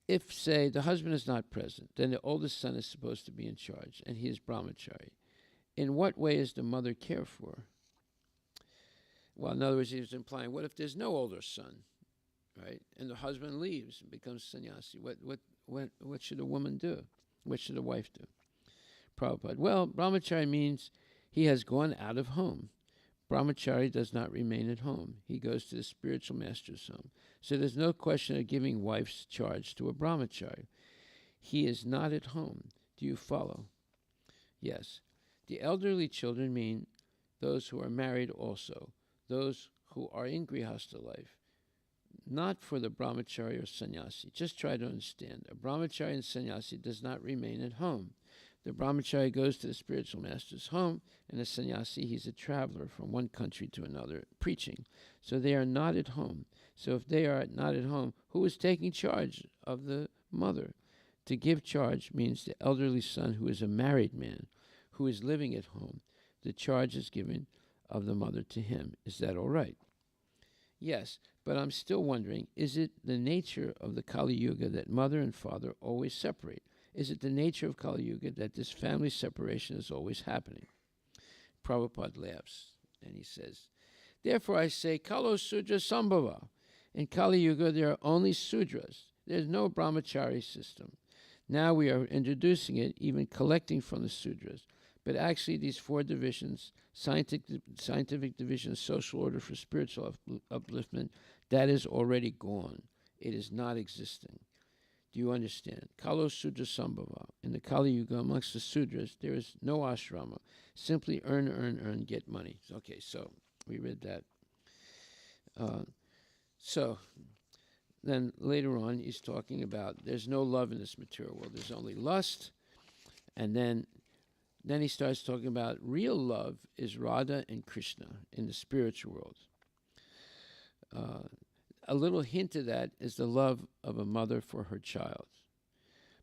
If, say, the husband is not present, then the oldest son is supposed to be in charge, and he is brahmachari. In what way is the mother cared for? Well, in other words, he was implying, what if there's no older son, right? And the husband leaves and becomes sannyasi. What should a woman do? What should a wife do? Prabhupada. Well, brahmachari means he has gone out of home. Brahmachari does not remain at home. He goes to the spiritual master's home. So there's no question of giving wife's charge to a brahmachari. He is not at home. Do you follow? Yes. The elderly children mean those who are married also, those who are in grihastha life, not for the brahmachari or sannyasi. Just try to understand. A brahmachari and sannyasi does not remain at home. The brahmachari goes to the spiritual master's home, and the sannyasi, he's a traveler from one country to another, preaching. So they are not at home. So if they are not at home, who is taking charge of the mother? To give charge means the elderly son who is a married man, who is living at home. The charge is given of the mother to him. Is that all right? Yes, but I'm still wondering, is it the nature of the Kali Yuga that mother and father always separate? Is it the nature of Kali Yuga that this family separation is always happening? Prabhupada laughs, and he says, therefore I say, Kalo Sudra Sambhava. In Kali Yuga, there are only Sudras. There's no brahmachari system. Now we are introducing it, even collecting from the Sudras. But actually, these four divisions, scientific division, social order for spiritual upliftment, that is already gone. It is not existing. Do you understand? Kalo Sudra Sambhava. In the Kali Yuga, amongst the Sudras, there is no ashrama. Simply earn, get money. Okay, so we read that. So then later on, he's talking about there's no love in this material world. There's only lust. And then he starts talking about real love is Radha and Krishna in the spiritual world. A little hint of that is the love of a mother for her child.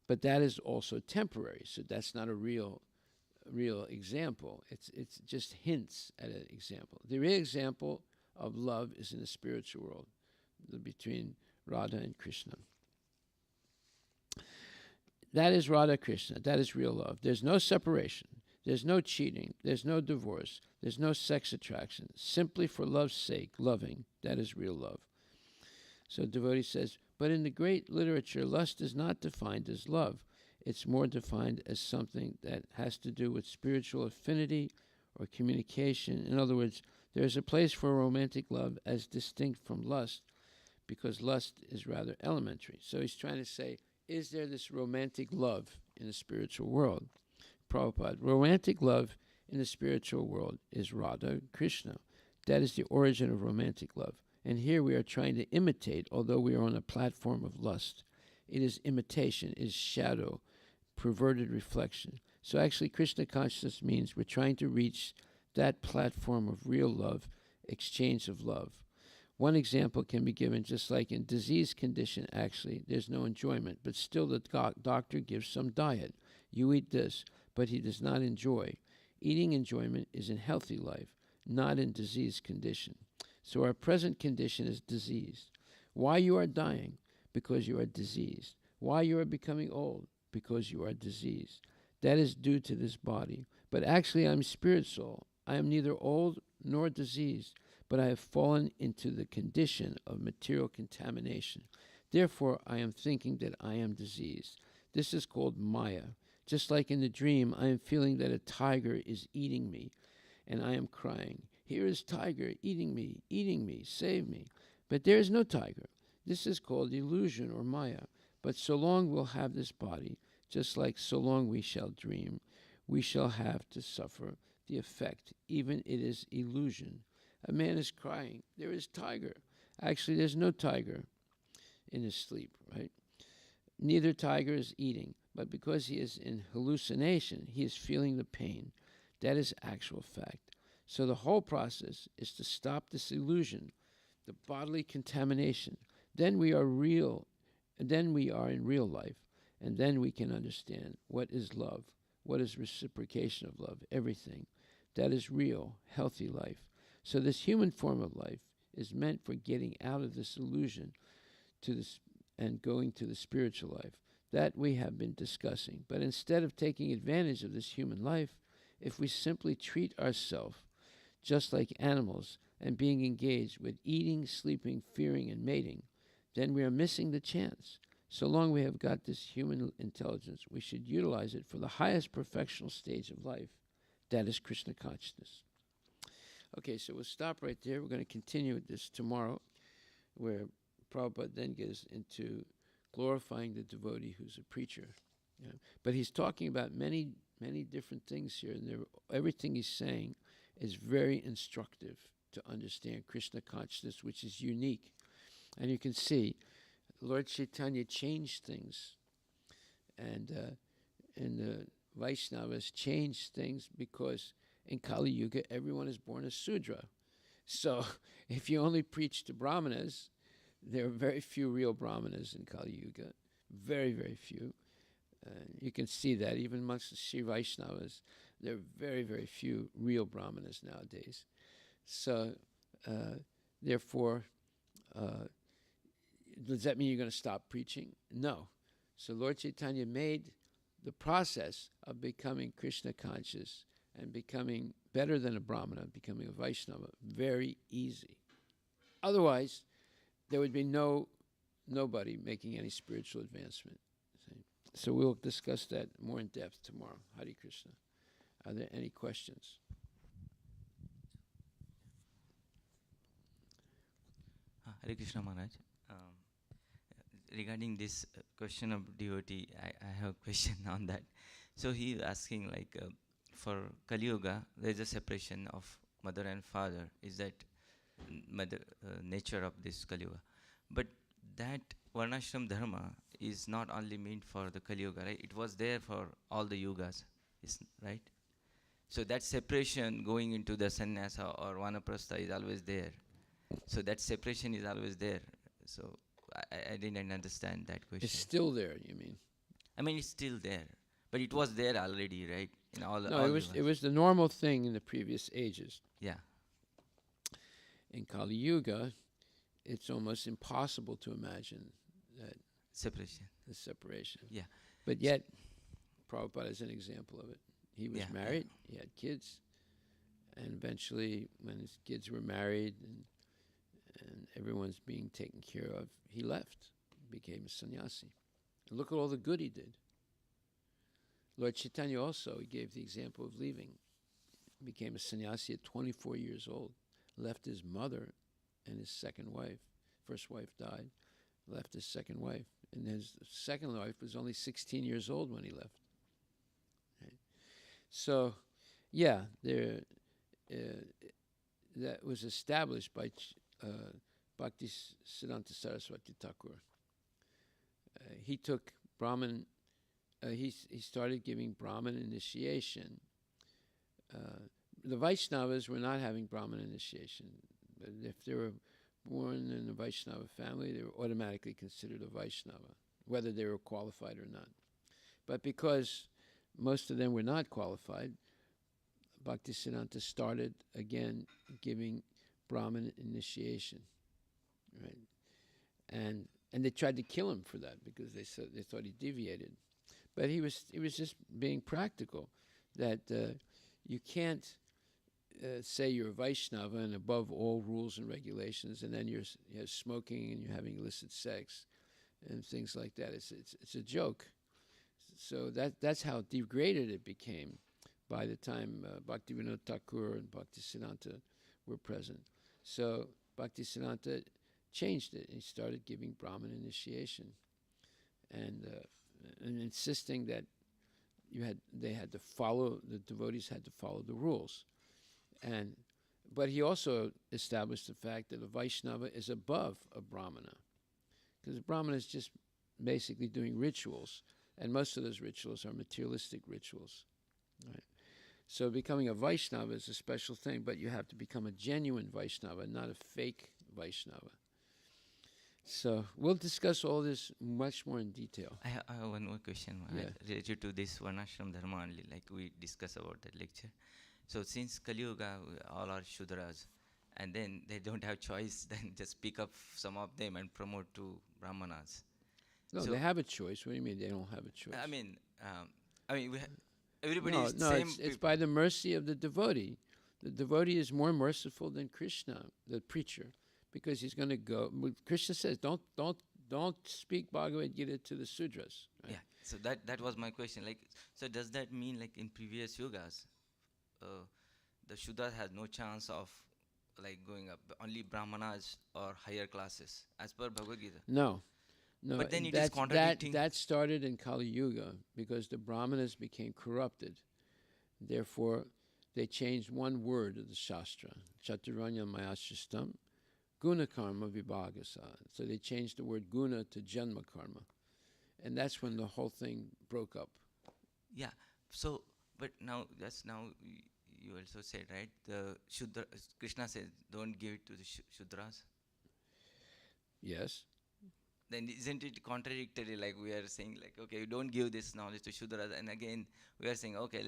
But that is also temporary, so that's not a real example. It's just hints at an example. The real example of love is in the spiritual world, between Radha and Krishna. That is Radha Krishna. That is real love. There's no separation. There's no cheating. There's no divorce. There's no sex attraction. Simply for love's sake, loving. That is real love. So devotee says, but in the great literature, lust is not defined as love. It's more defined as something that has to do with spiritual affinity or communication. In other words, There is a place for romantic love as distinct from lust, because lust is rather elementary. So he's trying to say, is there this romantic love in the spiritual world? Prabhupada, romantic love in the spiritual world is Radha Krishna. That is the origin of romantic love. And here we are trying to imitate, although we are on a platform of lust. It is imitation, it is shadow, perverted reflection. So actually Krishna consciousness means we're trying to reach that platform of real love, exchange of love. One example can be given just like in disease condition, actually, there's no enjoyment, but still the doctor gives some diet. You eat this, but he does not enjoy. Eating enjoyment is in healthy life, not in disease condition. So our present condition is diseased. Why you are dying? Because you are diseased. Why you are becoming old? Because you are diseased. That is due to this body. But actually I'm spirit soul. I am neither old nor diseased, but I have fallen into the condition of material contamination. Therefore I am thinking that I am diseased. This is called Maya. Just like in the dream, I am feeling that a tiger is eating me, and I am crying, here is tiger eating me, save me. But there is no tiger. This is called illusion or Maya. But so long we'll have this body, just like so long we shall dream, we shall have to suffer the effect, even it is illusion. A man is crying, there is tiger. Actually, there's no tiger in his sleep, right? Neither tiger is eating, but because he is in hallucination, he is feeling the pain. That is actual fact. So the whole process is to stop this illusion, the bodily contamination. Then we are real, and then we are in real life, and then we can understand what is love, what is reciprocation of love, everything. That is real, healthy life. So this human form of life is meant for getting out of this illusion to this and going to the spiritual life. That we have been discussing. But instead of taking advantage of this human life, if we simply treat ourselves just like animals and being engaged with eating, sleeping, fearing, and mating, then we are missing the chance. So long we have got this human intelligence, we should utilize it for the highest perfectional stage of life. That is Krishna consciousness. Okay, so we'll stop right there. We're going to continue with this tomorrow, where Prabhupada then gets into glorifying the devotee who's a preacher. Yeah. But he's talking about many, many different things here, and everything he's saying is very instructive to understand Krishna consciousness, which is unique. And you can see Lord Chaitanya changed things, and the Vaishnavas changed things because in Kali Yuga everyone is born a Sudra. So if you only preach to Brahmanas, there are very few real Brahmanas in Kali Yuga, very, very few. You can see that even amongst the Sri Vaishnavas, there are very, very few real Brahmanas nowadays. So, therefore, does that mean you're going to stop preaching? No. So Lord Chaitanya made the process of becoming Krishna conscious and becoming better than a Brahmana, becoming a Vaishnava, very easy. Otherwise, there would be nobody making any spiritual advancement. So we'll discuss that more in depth tomorrow. Hare Krishna. Are there any questions? Hare Krishna Maharaj. Regarding this question of devotee, I have a question on that. So he is asking, like, for Kali Yuga, there is a separation of mother and father. Is that nature of this Kali Yuga? But that Varnashram Dharma is not only meant for the Kali Yuga, right? It was there for all the yugas, right? So that separation going into the sannyasa or vanaprastha is always there. So that separation is always there. So I didn't understand that question. It's still there, you mean? I mean, it's still there, but it was there already, right? In all. No, all it was the normal thing in the previous ages. Yeah. In Kali Yuga, it's almost impossible to imagine that Separation. the separation. Yeah. But yet, Prabhupada is an example of it. He was married, he had kids, and eventually, when his kids were married and everyone's being taken care of, he left, became a sannyasi. And look at all the good he did. Lord Chaitanya also, he gave the example of leaving. He became a sannyasi at 24 years old, left his mother and his second wife. First wife died, left his second wife. And his second wife was only 16 years old when he left. Right? So, yeah, that was established by Bhakti Siddhanta Saraswati Thakur. He took Brahmin, he started giving Brahmin initiation. The Vaishnavas were not having Brahmin initiation. But if they were born in a Vaishnava family, they were automatically considered a Vaishnava, whether they were qualified or not. But because most of them were not qualified, Bhaktisiddhanta started again giving Brahmin initiation, right? And they tried to kill him for that because they thought he deviated. But he was just being practical, that you can't say you're a Vaishnava and above all rules and regulations, and then you're smoking and you're having illicit sex and things like that. It's a joke. So that's how degraded it became by the time Bhaktivinoda Thakur and Bhaktisiddhanta were present. So Bhaktisiddhanta changed it. He started giving Brahmin initiation and insisting that the devotees had to follow the rules. But he also established the fact that a Vaishnava is above a Brahmana, because a Brahmana is just basically doing rituals, and most of those rituals are materialistic rituals. Right? So becoming a Vaishnava is a special thing, but you have to become a genuine Vaishnava, not a fake Vaishnava. So we'll discuss all this much more in detail. I have one more question related to this Varnashram Dharma only, like we discussed about that lecture. So since Kali Yuga, all are Shudras, and then they don't have choice, then just pick up some of them and promote to Brahmanas. No, so they have a choice. What do you mean they don't have a choice? I mean, everybody is no, same. it's by the mercy of the devotee. The devotee is more merciful than Krishna, the preacher, because he's going to go. Krishna says, don't speak Bhagavad Gita to the Sudras. Right? Yeah. So that was my question. Like, so does that mean like in previous yugas, the Shudras has no chance of like going up? Only Brahmanas or higher classes, as per Bhagavad Gita. No. But then it is contradicting. That started in Kali Yuga because the Brahmanas became corrupted. Therefore, they changed one word of the Shastra, Chaturanya Mayashishtam, Guna Karma Vibhagasa. So they changed the word Guna to Janma Karma. And that's when the whole thing broke up. Yeah. So, but now, you also said, right, the Shudra, Krishna says, don't give it to the Shudras. Yes. Then isn't it contradictory? Like we are saying, like, okay, you don't give this knowledge to Shudras, and again we are saying, okay,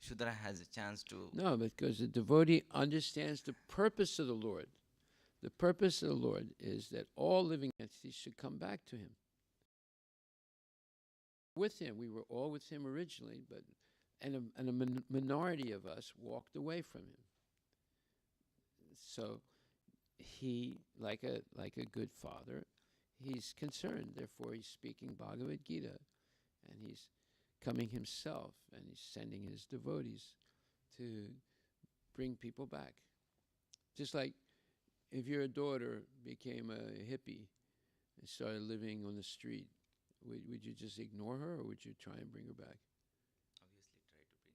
Shudra has a chance to. No, because the devotee understands the purpose of the Lord. The purpose of the Lord is that all living entities should come back to Him. With Him, we were all with Him originally, but and a minority of us walked away from Him. So He, like a good father, He's concerned. Therefore, He's speaking Bhagavad Gita, and He's coming Himself, and He's sending His devotees to bring people back. Just like if your daughter became a hippie and started living on the street, would you just ignore her, or would you try and bring her back? Obviously, try to bring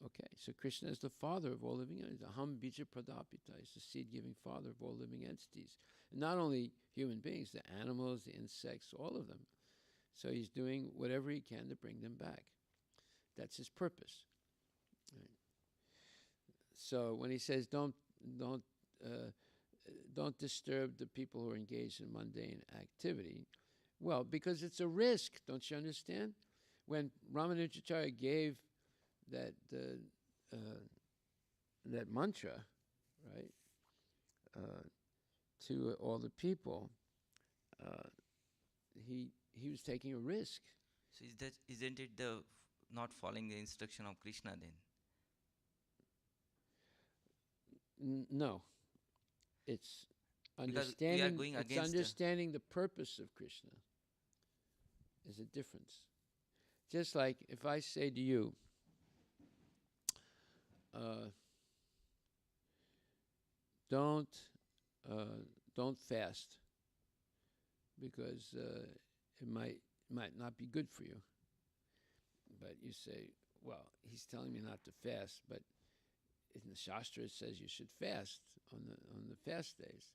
back. Okay, so Krishna is the father of all living entities. Aham bija pradapita is the seed-giving father of all living entities. And not only human beings, the animals, the insects, all of them. So He's doing whatever He can to bring them back. That's His purpose. Right. So when He says don't disturb the people who are engaged in mundane activity, well, because it's a risk, don't you understand? When Ramanujacharya gave that mantra, right, to all the people, he was taking a risk. So isn't it the not following the instruction of Krishna then? No, it's Because we are understanding. going It's against understanding the purpose of Krishna. Is a difference. Just like if I say to you, don't don't fast because it might not be good for you. But you say, well, he's telling me not to fast, but in the Shastra it says you should fast on the fast days,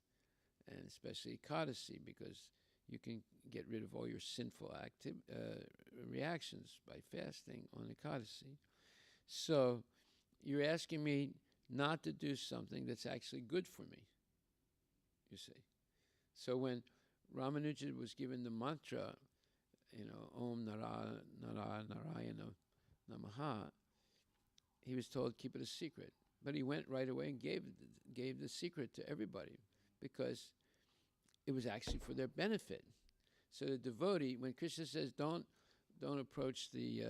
and especially Ekadasi, because you can get rid of all your sinful reactions by fasting on Ekadasi. So you're asking me not to do something that's actually good for me, you see. So when Ramanuja was given the mantra, Om Narayana Namaha, he was told keep it a secret. But he went right away and gave the secret to everybody because it was actually for their benefit. So the devotee, when Krishna says don't approach the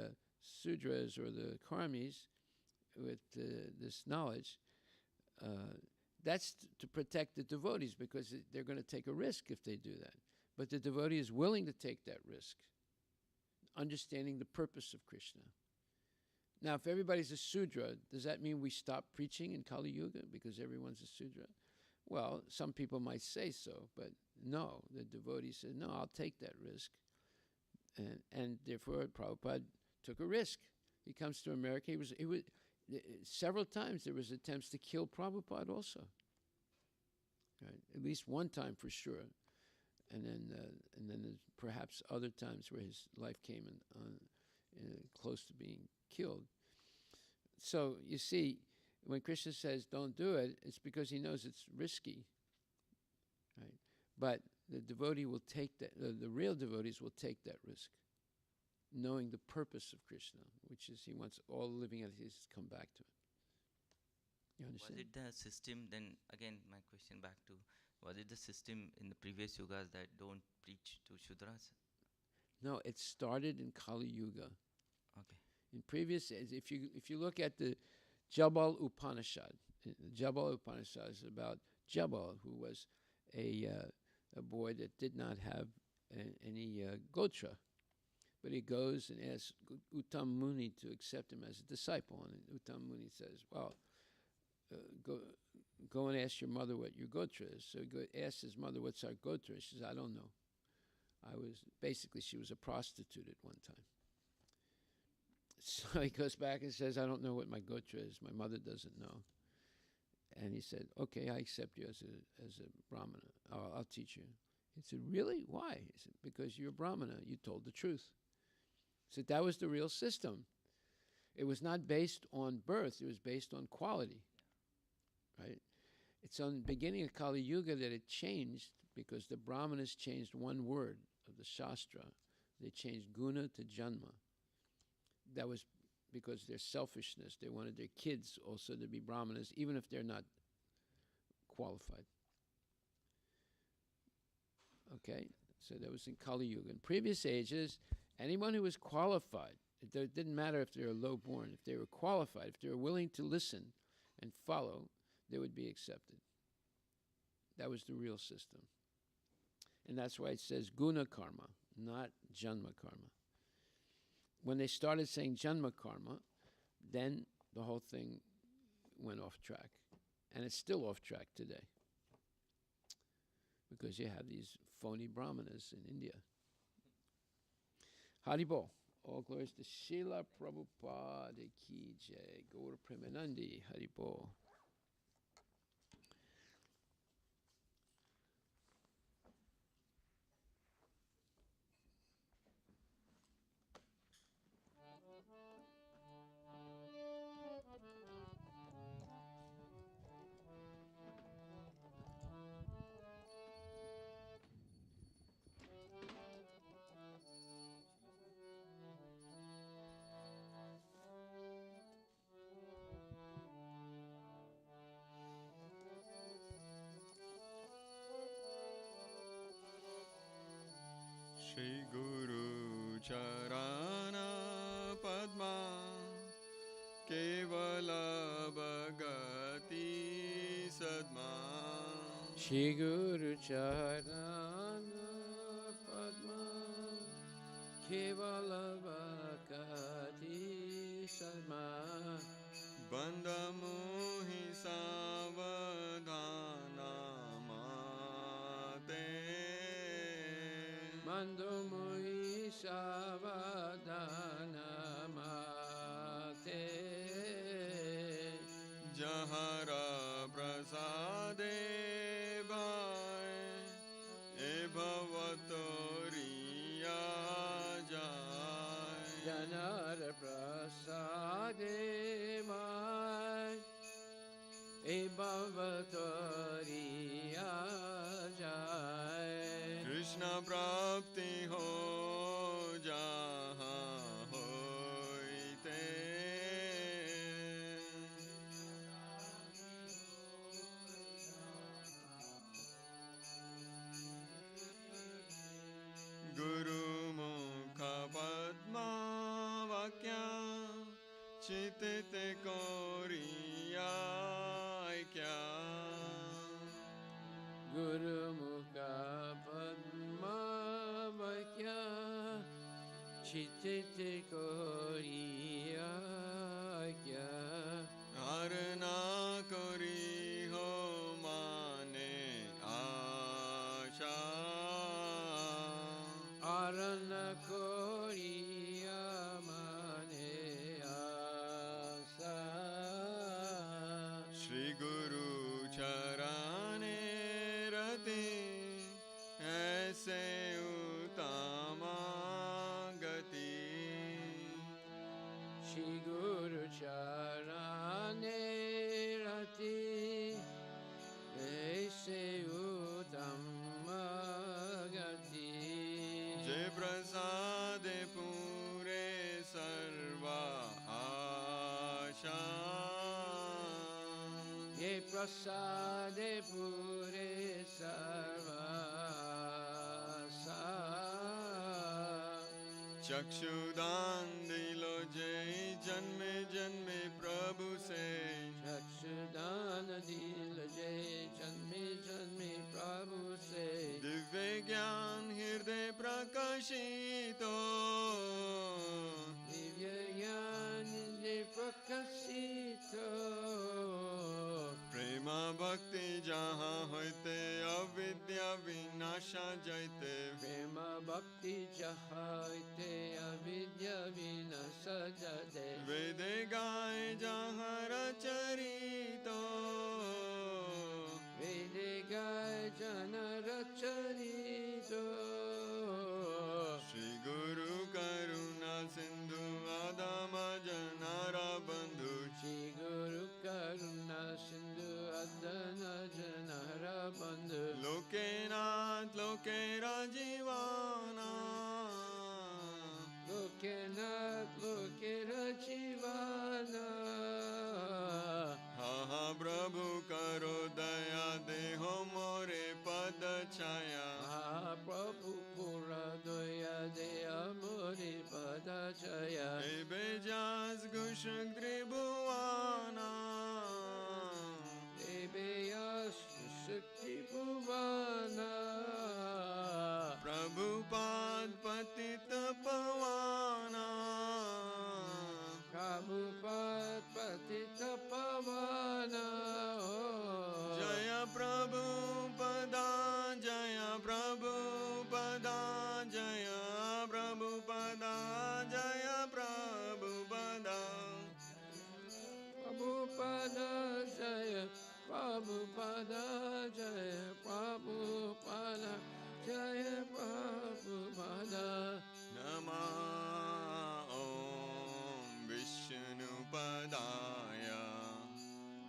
Sudras or the Karmis with this knowledge, that's to protect the devotees because they're going to take a risk if they do that. But the devotee is willing to take that risk, understanding the purpose of Krishna. Now, if everybody's a Sudra, does that mean we stop preaching in Kali Yuga because everyone's a Sudra? Well, some people might say so, but no, the devotee says, no, I'll take that risk. And therefore, Prabhupada took a risk. He comes to America. He was several times there was attempts to kill Prabhupada also. Right? At least one time for sure. And then there's perhaps other times where his life came close to being killed. So you see, when Krishna says don't do it, it's because he knows it's risky, right? But the devotee will take that. The real devotees will take that risk, knowing the purpose of Krishna, which is he wants all living entities to come back to it. You understand? Was it the system? Then again, my question back to: was it the system in the previous yugas that don't preach to Shudras? No, it started in Kali Yuga. Okay. In previous, if you look at the Jabal Upanishad, the Jabal Upanishad is about Jabal, who was a boy that did not have any gotra, but he goes and asks Uttam Muni to accept him as a disciple, and Uttam Muni says, "Well, go and ask your mother what your gotra is." So he asks his mother, "What's our gotra?" She says, "I don't know. She was a prostitute at one time." So he goes back and says, "I don't know what my gotra is. My mother doesn't know." And he said, "Okay, I accept you as a brahmana. I'll teach you." He said, "Really? Why?" He said, "Because you're a brahmana. You told the truth." He said, that was the real system. It was not based on birth. It was based on quality, right? It's on the beginning of Kali Yuga that it changed because the brahmanas changed one word of the Shastra. They changed guna to janma. That was because of their selfishness. They wanted their kids also to be brahmanas, even if they're not qualified. Okay, so that was in Kali Yuga. In previous ages, anyone who was qualified, it didn't matter if they were low-born, if they were qualified, if they were willing to listen and follow, they would be accepted. That was the real system. And that's why it says guna karma, not janma karma. When they started saying janma karma, then the whole thing went off track. And it's still off track today. Because you have these phony brahmanas in India. Haribol. All glories to Srila Prabhupada ki jai. Gaur Premanandi. Haribol. Shri Guru Charana Padma Kevala Bhagati Sadma Shri Guru Charana Padma Kevala Bhakati Sadma Bandha Mohi Savadhan Mando Mui Savadana Mate Jahara prasade bhai e bhavatoriya jai. Janara Prasade Mai E Bhavatoriya Jai. Krishna prapti ho jahan hoite. Guru mukha padma vakya chitite koriya kya. Guru Mukha Padma Vakya Chitite Koriya Kya. Arna kori ho mane asha. Arana Koriya Mane Asa. Shri Guru charane rati aise utama gati. Shri Guru Charane Rati Aise Uttama Gati. Jai prasade pure sarva asha. Ye Prasade Pure Sarvasa. चक्षुदान दिलो जय जन्मे जन्मे प्रभु से. चक्षुदान दिल जय जन्मे जन्मे प्रभु से. दिव्य ज्ञान हृदय प्रकाशितो. दिव्य ज्ञान दे प्रकाशितो. प्रेम भक्ति जहाँ होते अविद्या विनाशा जाते. प्रेम भक्ति चाहते अविद्या विनाश जते. वेद गाय जहाँ रचरितो. वेद गाय जन रचरितो. श्री गुरु करुणा सिंधु आदम जनारा बंधु. श्री गुरु करुणा सिंधु अदन जनहरा बंधु. लोके नाथ लोके राजीवाना. लोके नाथ लोके रजीवाना. हा प्रभु करो दया देहो मोरे पद छाया. प्रभु पुरा दया दया मोरे पद छाया. ए बेजास गुशक त्रिभुवाना. देवयास शक्ति भुवाना. प्रभुपाद पतित पवाना. प्रभुपाद पतित पवाना. जय प्रभु पदा जय प्रभु पदा जय प्रभु पदा जय प्रभु पदा. प्रभुपद जय प्रभुपद जय प्रभुपद जय प्रभुपद. नमः ॐ विष्णुपदाय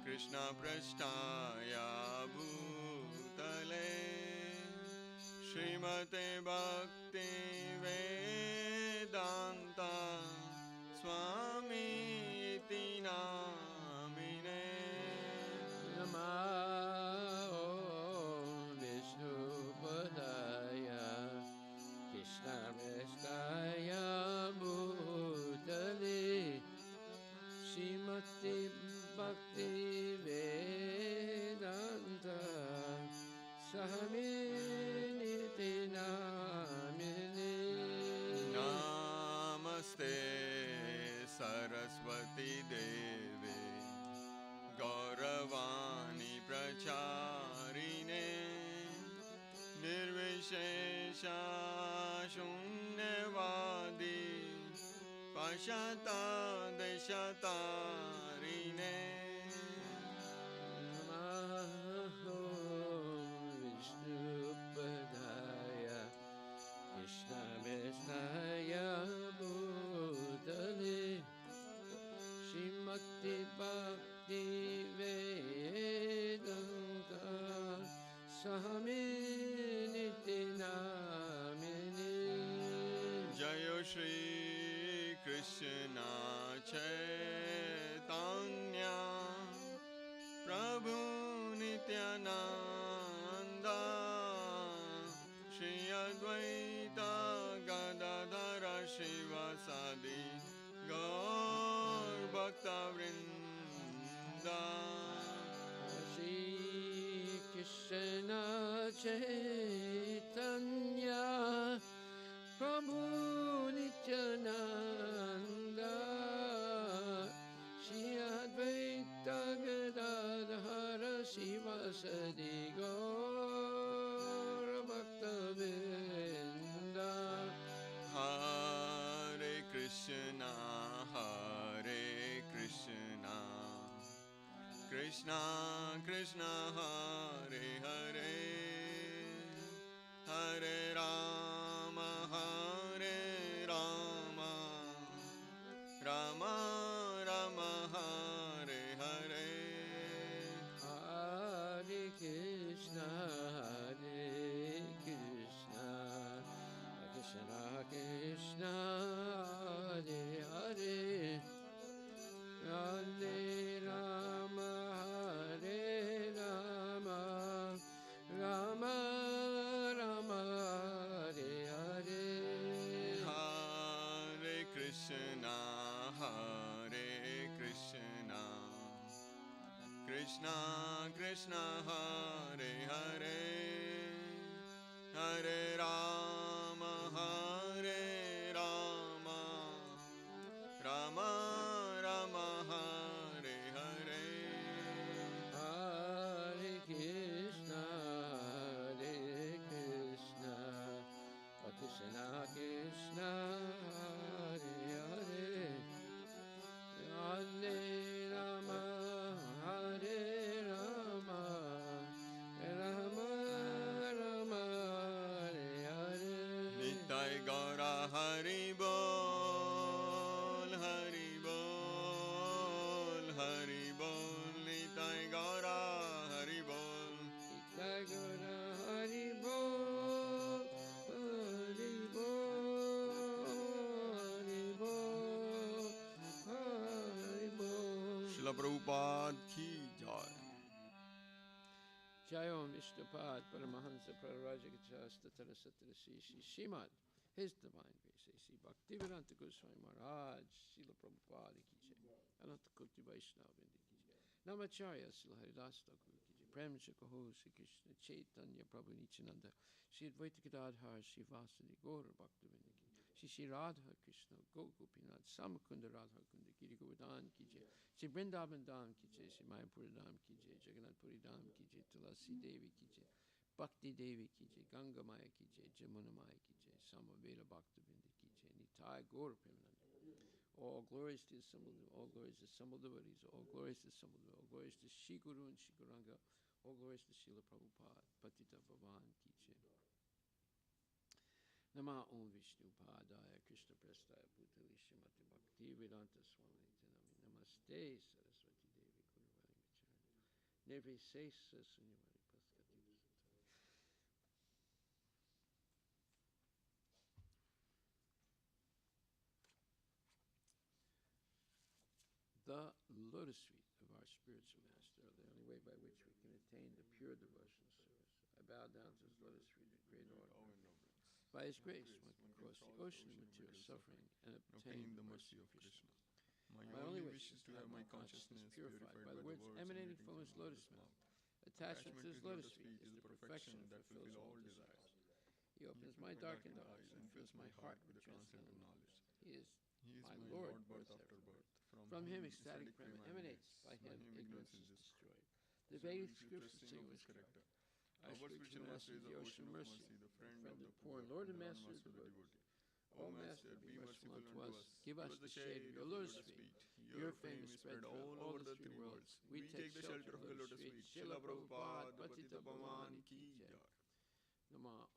कृष्णपृष्ठाय भूतले श्रीमते भक्ति वेदान्त स्वामी इति नामिने. नमः ॐ विष्णुपदाय कृष्णपृष्ठाय भूतले श्रीमते भक्ति वेदान्त स्वामी इति नामिने. नमस्ते सरस्वती देवे गौरवाणी प्रचारिणे निर्विशेषा शून्यवादी पश्यता देशतारिणे Namaho Vishnupadaya Krishna Vesnaya Bhutale Shrimati Bhakti Vedanta Swami Nityanamini Jayo Shri Krishna Chaitanya Prabhu Nityananda Shri Advaita Gadadhara Shivasadi Gaur Bhakta Vrinda Shri Krishna Chaitanya Prabhu Nityananda Shri Advaita Gadadhara Shivasadi Gaur Bhakta Vrinda Hare Krishna Krishna Krishna Hare Hare Hare Rama Rama Rama Hare Hare Hare Krishna Krishna Krishna Hare Hare Hare Rama Hare Rama Rama Rama Hare Hare Hare Krishna Krishna Krishna Hare Hare Hare Rama Rama Rama Hare Hare Hare Krishna Krishna Krishna Hare Hare Hare Rama Hare Rama Rama Rama Hare Hare Nitai Gaura Hari Bol Nitai Gaura Hari Bol Nitai Gaura Hari Bol Hari Bol Hari Bol Srila Prabhupada ki jai. Jai Om Vishnupad Paramahansa Pararajagachasta Tarasatara Sri Shrimad His Divine Grace A.C. Bhaktivedanta Goswami Maharaj Srila Prabhupada ki jai Ananta Koti Vaishnava Vrinda ki jai Namacharya Srila Haridas Thakur ki jai Prem Shakaho Sri Krishna Chaitanya Prabhu Nityananda Sri Advaita Gadadhar Sri Vasudeva Gaura Bhaktivinoda ki jai Shri Radha Krishna Gopinath Samakunda Radha Kunda Giri Govardhan ki jai Shri Vrindavan Dham ki jai Shri Mayapura Dham ki jai Jagannath Puri Dham ki jai Tulasi Devi ki jai Bhakti Devi ki jai Ganga Maya ki jai Jamuna Maya ki jai Samaveda Bhaktivinoda ki jai Nitai Gaura Premananda. All glories to the assembled, all glories to assembled devotees, all glories to assembled, all glories to Shri Guru and Shri Guranga, all glories to Srila Prabhupada, Patita Bhavan ki jai. Nama Om Vishnu Padaya Krishna Prestaya Bhutali Shrimati Bhakti Vedanta Swami Nityanami Namaste Saraswati Devi Guruvani Vicharani Nirvisesa Sunyavani Paskati The lotus feet of our spiritual master are the only way by which we can attain the pure devotional service. I bow down to his lotus feet with great awe. By his grace, one can cross the ocean of material suffering and obtain the mercy of Krishna. My only wish is to have my consciousness purified by the words emanating from his lotus mouth. Attachment to his lotus feet is the perfection that fulfills all desires. He opens my darkened eyes and fills my heart with transcendental knowledge. He is my Lord, birth after birth. From him ecstatic prema emanates. By him ignorance is destroyed. The Vedic scriptures say was correct. Our spiritual master is the ocean of mercy. friend of the poor, poor, Lord and and Master of Master of the devotees. devotee. O Master, be merciful unto us. Give us the shade of your lotus feet. Your fame is spread all over the three worlds. We take the shelter of your lotus feet. Srila Prabhupada Patita Pavan ki jai. Nama